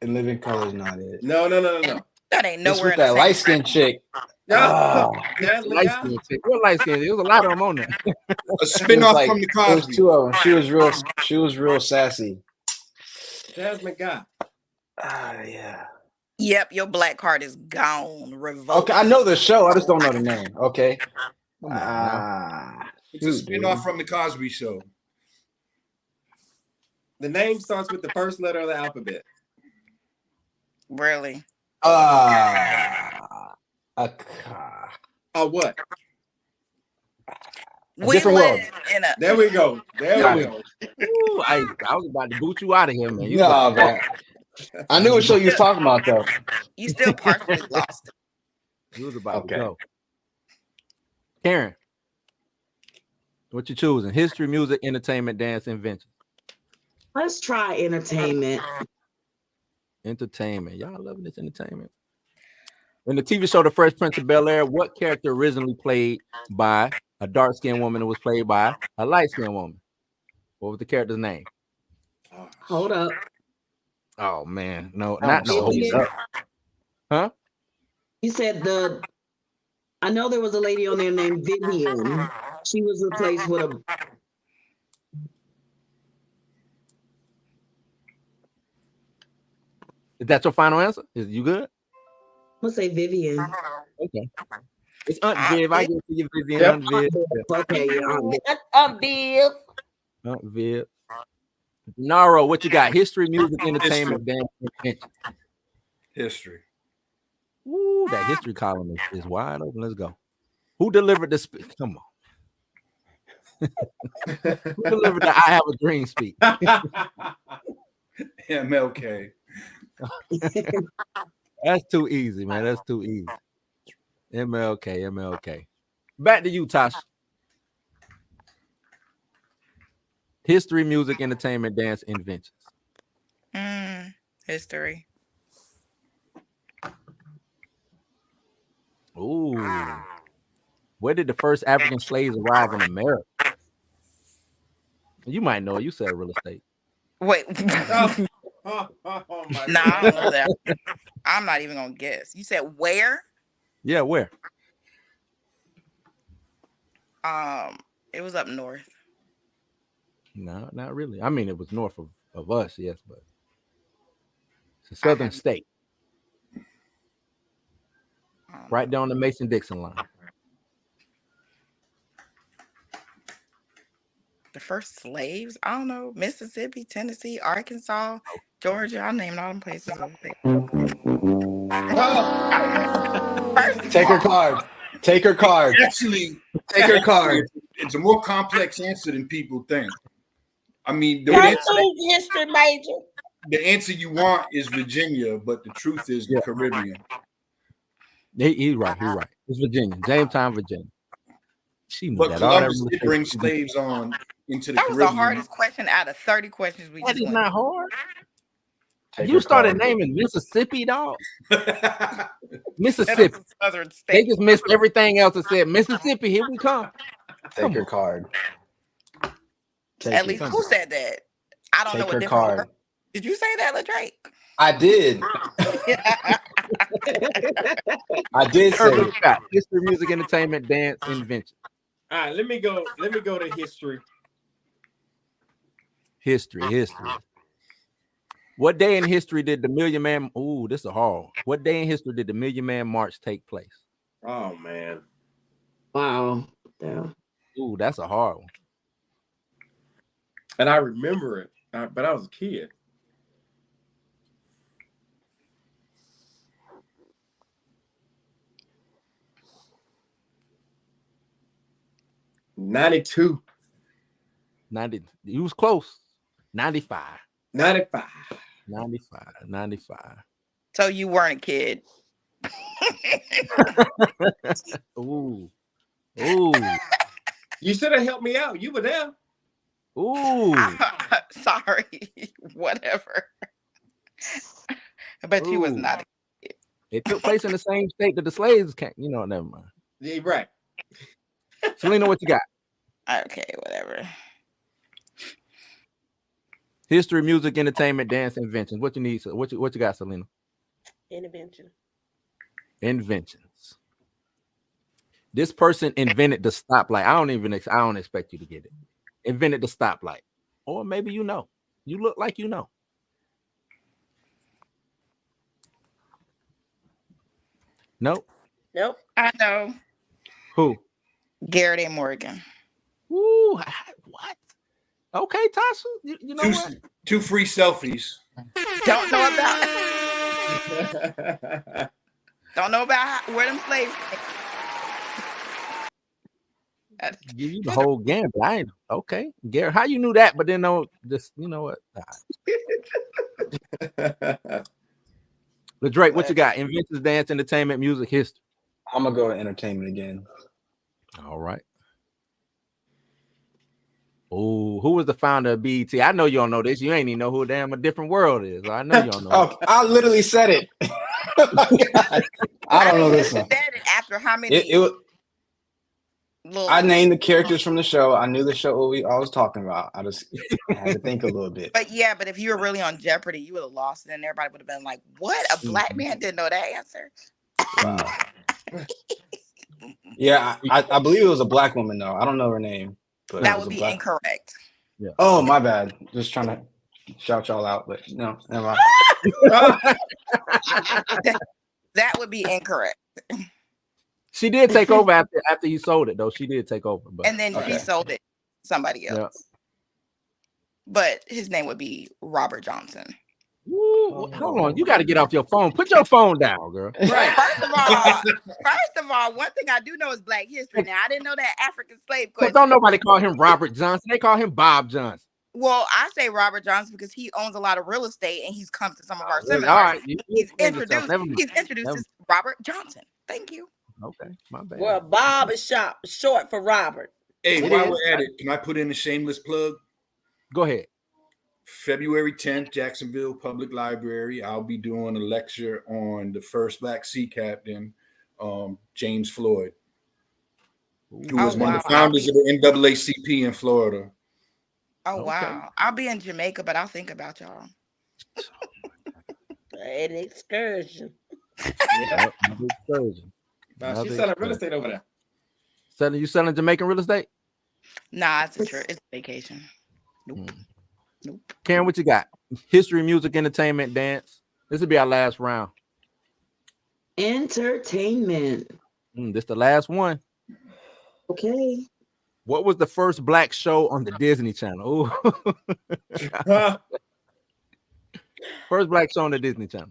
And Living Color is not it.
No.
That ain't
It's
nowhere
with
in the
that
same
light skinned chick.
Jasmine
Light
Guy?
skin chick. What light skin? There was a lot of them on there.
A
It was
spinoff
like,
from the
it was
Cosby.
2 of them. She was real sassy.
Jasmine Guy.
Yeah.
Yep, your black card is gone. Revoked.
Okay, I know the show. I just don't know the name. Okay.
Come on now.
It's a spinoff from the Cosby Show.
The name starts with the first letter of the alphabet.
Really?
What?
A Different World.
There we go. There we go.
Ooh, I was about to boot you out of here, man. You
No,
got-
man. I knew what show you was talking about, though.
You still partially lost it.
You was about
Okay.
to go. Karen, what you choosing? History, music, entertainment, dance, invention.
Let's try entertainment.
Entertainment. Y'all loving this entertainment. In the TV show The Fresh Prince of Bel-Air, what character originally played by a dark-skinned woman that was played by a light-skinned woman? What was the character's name?
Hold up.
Oh man, no,
Oh,
not no. Hold
Vivian.
up. Huh?
You said I know there was a lady on there named Vivian. She was replaced with a.
Is that your final answer? Is you good?
I'm gonna say Vivian.
Okay. It's Aunt Viv. I give it to you, Vivian.
Yep.
Aunt Viv.
Okay, yeah.
Bill.
Aunt Viv. Naro, what you got? History, music, entertainment, dance, invention.
History.
Woo, that history column is wide open. Let's go. Who delivered the speech? Come on. Who delivered the I Have a Dream speech?
MLK.
That's too easy, man. That's too easy. MLK. Back to you, Tasha. History, music, entertainment, dance, inventions.
History.
Ooh. Where did the first African slaves arrive in America? You might know. You said real estate.
Wait.
My
Nah, I don't know that. I'm not even gonna guess. You said where?
Yeah, where?
It was up north.
No, not really. I mean, it was north of us, yes, but it's a southern state, right down the Mason-Dixon line.
The first slaves? I don't know. Mississippi, Tennessee, Arkansas, Georgia. I named all them places over there.
Take her card. Take her card.
Actually,
Take her card.
it's a more complex answer than people think. I mean,
history major.
The answer you want is Virginia, but the truth is the Caribbean.
He's right. He's right. It's Virginia, Jamestown, Virginia. She knew
but
that.
Columbus did bring slaves on into the Caribbean.
That was the hardest question out of 30 questions we
That
just
is
went
not
through.
hard. You started naming Mississippi, dog. Mississippi. They just missed everything else and said, Mississippi, here we come.
Take your card.
At least who said that? I don't know what different word. Did you say that, LaDrake?
I did. I did say
Urban Scott, history, music, entertainment, dance, invention.
All right, let me go to history.
History. What day in history did the Million Man? Ooh, this is hard. What day in history did the Million Man March take place?
Oh man.
Wow. Yeah.
Ooh, that's a hard one.
And I remember it, but I was a kid. '92.
90. You was close. 95.
95.
95.
So you weren't a kid.
Ooh.
You should have helped me out. You were there.
Ooh.
Sorry. Whatever. But you was not a kid.
It took place in the same state that the slaves came. You know, never mind.
Yeah, right.
Selena, what you got?
Okay, whatever.
History, music, entertainment, dance, inventions. What you need? What you got, Selena? Inventions. This person invented the stoplight. I don't expect you to get it. Invented the stoplight. Or maybe you know. You look like you know. Nope.
I know.
Who?
Garrett A. Morgan.
Ooh, what? Okay, Tasha. You know what?
2 free selfies.
Don't know about Don't know about where them slaves came.
Give you the whole game, but I ain't okay. Garrett, how you knew that? But then no, just you know what? But Drake, what you got? Inventions, dance, entertainment, music, history.
I'm gonna go with entertainment again.
All right. Oh, who was the founder of BET? I know you don't know this. You ain't even know who damn A Different World is. I know you don't know.
Oh, I literally said it. I don't know this one.
Said it after how many?
I named the characters from the show. I knew the show I was talking about. I just had to think a little bit.
But if you were really on Jeopardy, you would have lost it, and everybody would have been like, "What? A black man didn't know that answer?"
Wow. Yeah, I believe it was a black woman though. I don't know her name. But
that would be incorrect.
Yeah. Oh, my bad. Just trying to shout y'all out, but no, never mind.
That would be incorrect.
She did take over after you sold it, though. She did take over, but
and then she sold it to somebody else. Yeah. But his name would be Robert Johnson.
Ooh, hold on, you got to get off your phone. Put your phone down, girl.
Right. First of all, one thing I do know is Black history. Now I didn't know that African slave question.
Don't nobody call him Robert Johnson. They call him Bob Johnson.
Well, I say Robert Johnson because he owns a lot of real estate and he's come to some of our seminars.
All right.
He's introduced as Robert Johnson. Thank you.
Okay, my bad.
Well, Bob is short for Robert.
Hey, while we're at it, can I put in a shameless plug?
Go ahead.
February 10th, Jacksonville Public Library. I'll be doing a lecture on the first Black sea captain, James Floyd, who was one of the founders of the NAACP in Florida.
Oh, wow. I'll be in Jamaica, but I'll think about y'all.
An excursion.
Yeah. She's selling real estate over there.
You selling Jamaican real estate?
Nah, it's a church. It's a vacation. Nope.
Nope. Karen, what you got? History, music, entertainment, dance. This will be our last round.
Entertainment.
This the last one.
Okay.
What was the first Black show on the Disney Channel? First Black show on the Disney Channel.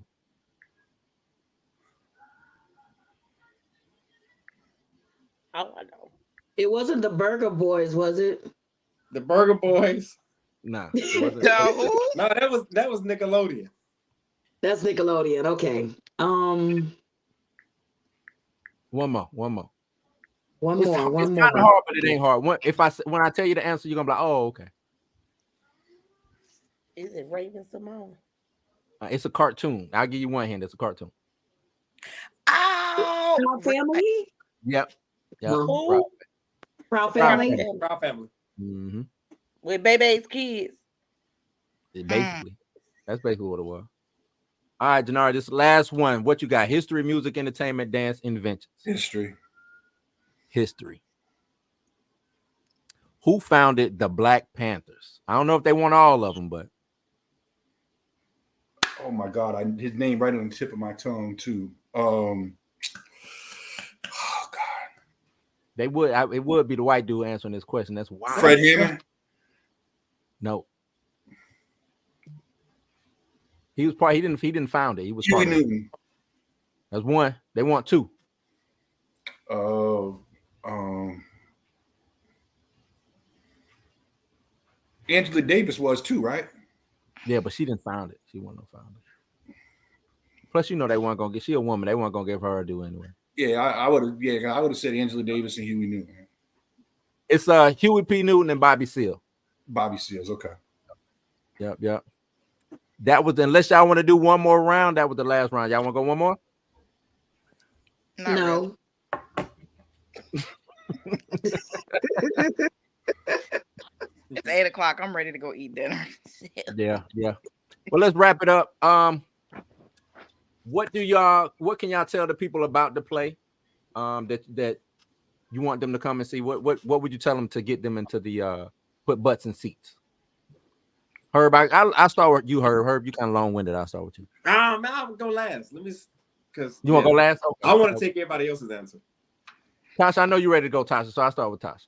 Oh, I know.
It wasn't the Burger Boys, was it?
The Burger Boys.
Nah.
No, that was Nickelodeon.
That's Nickelodeon. Okay.
One more.
One
It's
more.
kind of hard, but it ain't hard. When I tell you the answer, you're gonna be like, oh, okay.
Is it Raven Simone?
It's a cartoon. I'll give you one hint. It's a cartoon.
Oh,
Proud Family.
Yep.
No. Proud Family.
Proud Family.
Mm-hmm.
With Bebe's kids.
Basically, that's basically what it was. All right, Janara, this last one. What you got? History, music, entertainment, dance, inventions. History. Who founded the Black Panthers? I don't know if they won all of them, but
oh my God, his name right on the tip of my tongue too. Oh God,
they would. It would be the white dude answering this question. That's why.
Fred Hammond.
No. He was part. He didn't found it. He was part of it. That's one. They want two.
Angela Davis was too, right?
Yeah, but she didn't found it. She wasn't no founder. Plus, you know they weren't gonna get. She a woman. They weren't gonna give her a due anyway.
Yeah, I would have. Yeah, I would have said Angela Davis and Huey Newton.
It's Huey P. Newton and Bobby Seale.
Bobby Seals. Okay.
Yep. That was, unless y'all want to do one more round, that was the last round. Y'all want to go one more?
No.
It's 8:00. I'm ready to go eat dinner.
Yeah. Well, let's wrap it up. What can y'all tell the people about the play? That you want them to come and see? What would you tell them to get them into the put butts in seats? Herb, I start with you, Herb. Herb, you kind of long-winded. I'll start with you.
I'll go last. Let me, because
you want to go last? Okay.
I want to take everybody else's answer.
Tasha, I know you're ready to go, Tasha, so I'll start with Tasha.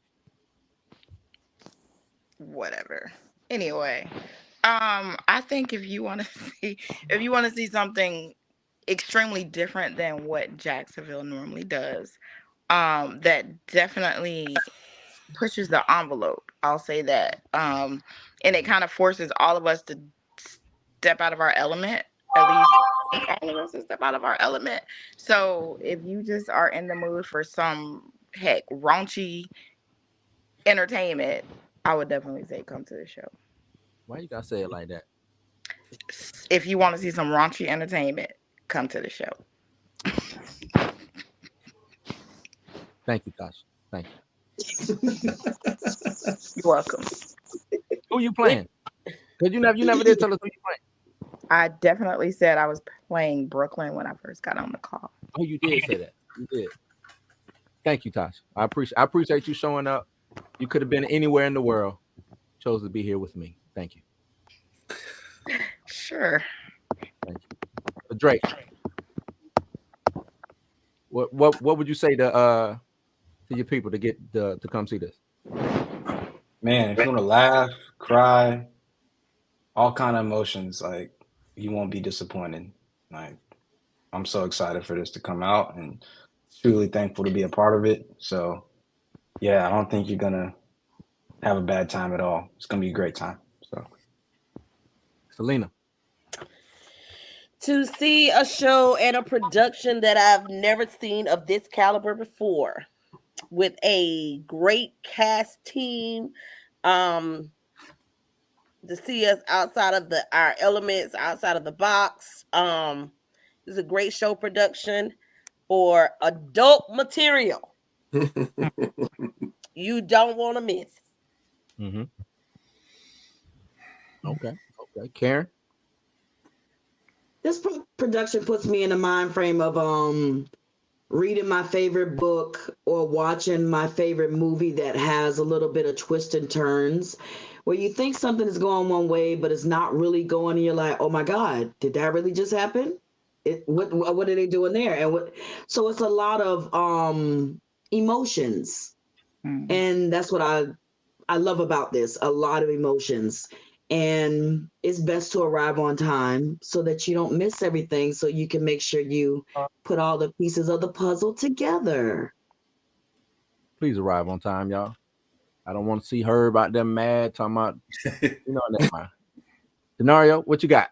Whatever. Anyway, I think if you want to see something extremely different than what Jacksonville normally does, that definitely pushes the envelope. I'll say that. And it kind of forces all of us to step out of our element. At least all of us to step out of our element. So if you just are in the mood for some raunchy entertainment, I would definitely say come to the show.
Why you gotta say it like that?
If you want to see some raunchy entertainment, come to the show.
Thank you, Tasha. Thank you.
You're welcome.
Who you playing? Because you never did tell us who you playing.
I definitely said I was playing Brooklyn when I first got on the call.
Oh, you did say that. You did. Thank you, Tasha. I appreciate you showing up. You could have been anywhere in the world. Chose to be here with me. Thank you.
Sure.
Thank you. Drake. What would you say to your people to get to come see this?
Man, if you want to laugh, cry, all kind of emotions, like you won't be disappointed. Like I'm so excited for this to come out and truly thankful to be a part of it. So yeah, I don't think you're gonna have a bad time at all. It's gonna be a great time. So
Selena.
To see a show and a production that I've never seen of this caliber before, with a great cast team, to see us outside of our elements, outside of the box. It's a great show production for adult material. You don't want to miss.
Mm-hmm. Okay. Karen?
This production puts me in the mind frame of reading my favorite book or watching my favorite movie that has a little bit of twists and turns, where you think something is going one way, but it's not really going, and you're like, oh my God, did that really just happen? What are they doing there? So it's a lot of emotions. Mm-hmm. And that's what I love about this, a lot of emotions. And it's best to arrive on time so that you don't miss everything, so you can make sure you put all the pieces of the puzzle together.
Please arrive on time, y'all. I don't want to see her about them mad talking about, never mind. Denario, what you got?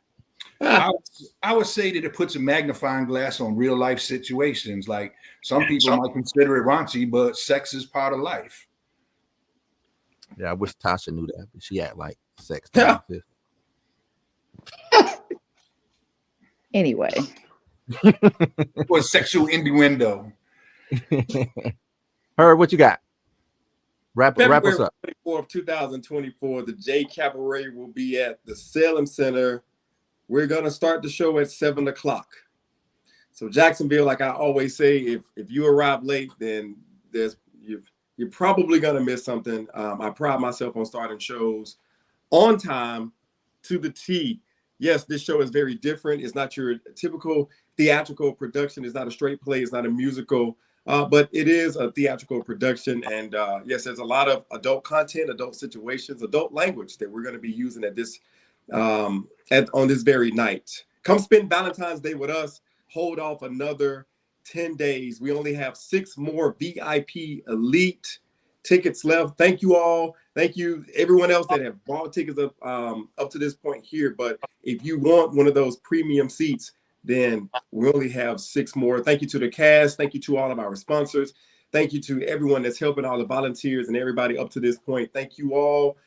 I would say that it puts a magnifying glass on real life situations. Like some people might consider it raunchy, but sex is part of life.
Yeah, I wish Tasha knew that, but she act like sex.
Anyway.
Or sexual innuendo.
Herb, what you got? Wrap us
February
up.
24th, 2024, the J Cabaret will be at the Salem Center. We're going to start the show at 7 o'clock. So Jacksonville, like I always say, if you arrive late, then you're probably going to miss something. I pride myself on starting shows on time to the T. Yes, this show is very different. It's not your typical theatrical production. It's not a straight play. It's not a musical, but it is a theatrical production. And yes, there's a lot of adult content, adult situations, adult language that we're going to be using at this on this very night. Come spend Valentine's Day with us. Hold off another 10 days. We only have 6 more VIP elite tickets left. Thank you all. Thank you everyone else that have bought tickets up to this point here. But if you want one of those premium seats, then we only have 6 more. Thank you to the cast. Thank you to all of our sponsors. Thank you to everyone that's helping, all the volunteers and everybody up to this point. Thank you all.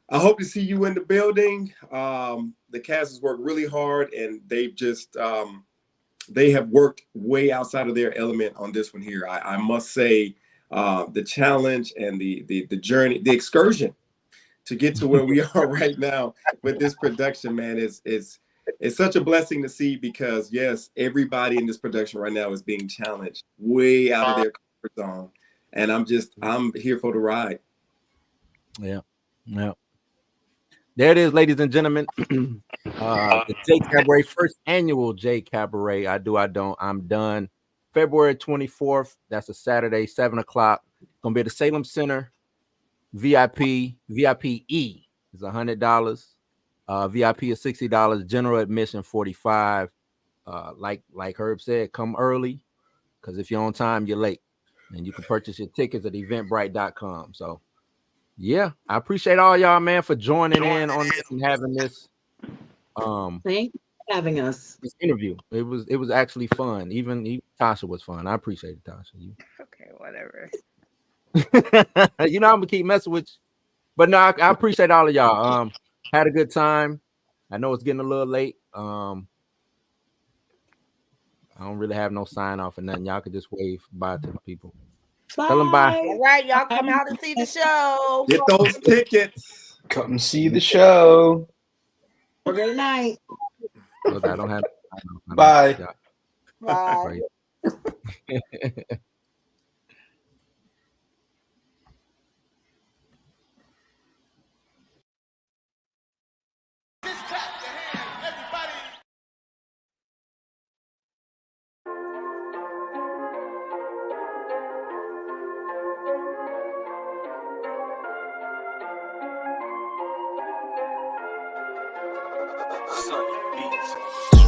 I hope to see you in the building. The cast has worked really hard, and they've just they have worked way outside of their element on this one here. I must say, the challenge and the journey, the excursion to get to where we are right now with this production, man, is such a blessing to see, because yes, everybody in this production right now is being challenged way out of their comfort zone, and I'm here for the ride.
Yeah. There it is, ladies and gentlemen. The J Cabaret, first annual J Cabaret. I do, I don't, I'm done. February 24th. That's a Saturday, 7 o'clock. Gonna be at the Salem Center. VIP E is $100. VIP is $60. General admission $45. Like Herb said, come early, because if you're on time, you're late. And you can purchase your tickets at eventbrite.com. So yeah, I appreciate all y'all, man, for joining in on this and having this
thanks for having us.
this interview. It was actually fun. Even Tasha was fun. I appreciate it, Tasha.
Okay, whatever.
I'm gonna keep messing with you. But no, I appreciate all of y'all. Had a good time. I know it's getting a little late. I don't really have no sign off or nothing. Y'all could just wave bye to the people.
Bye.
Tell them bye.
All right, y'all come out and see the show.
Get those tickets.
Come see the show.
Good night.
Look, I don't have.
Bye.
Bye.
Sunny Beats.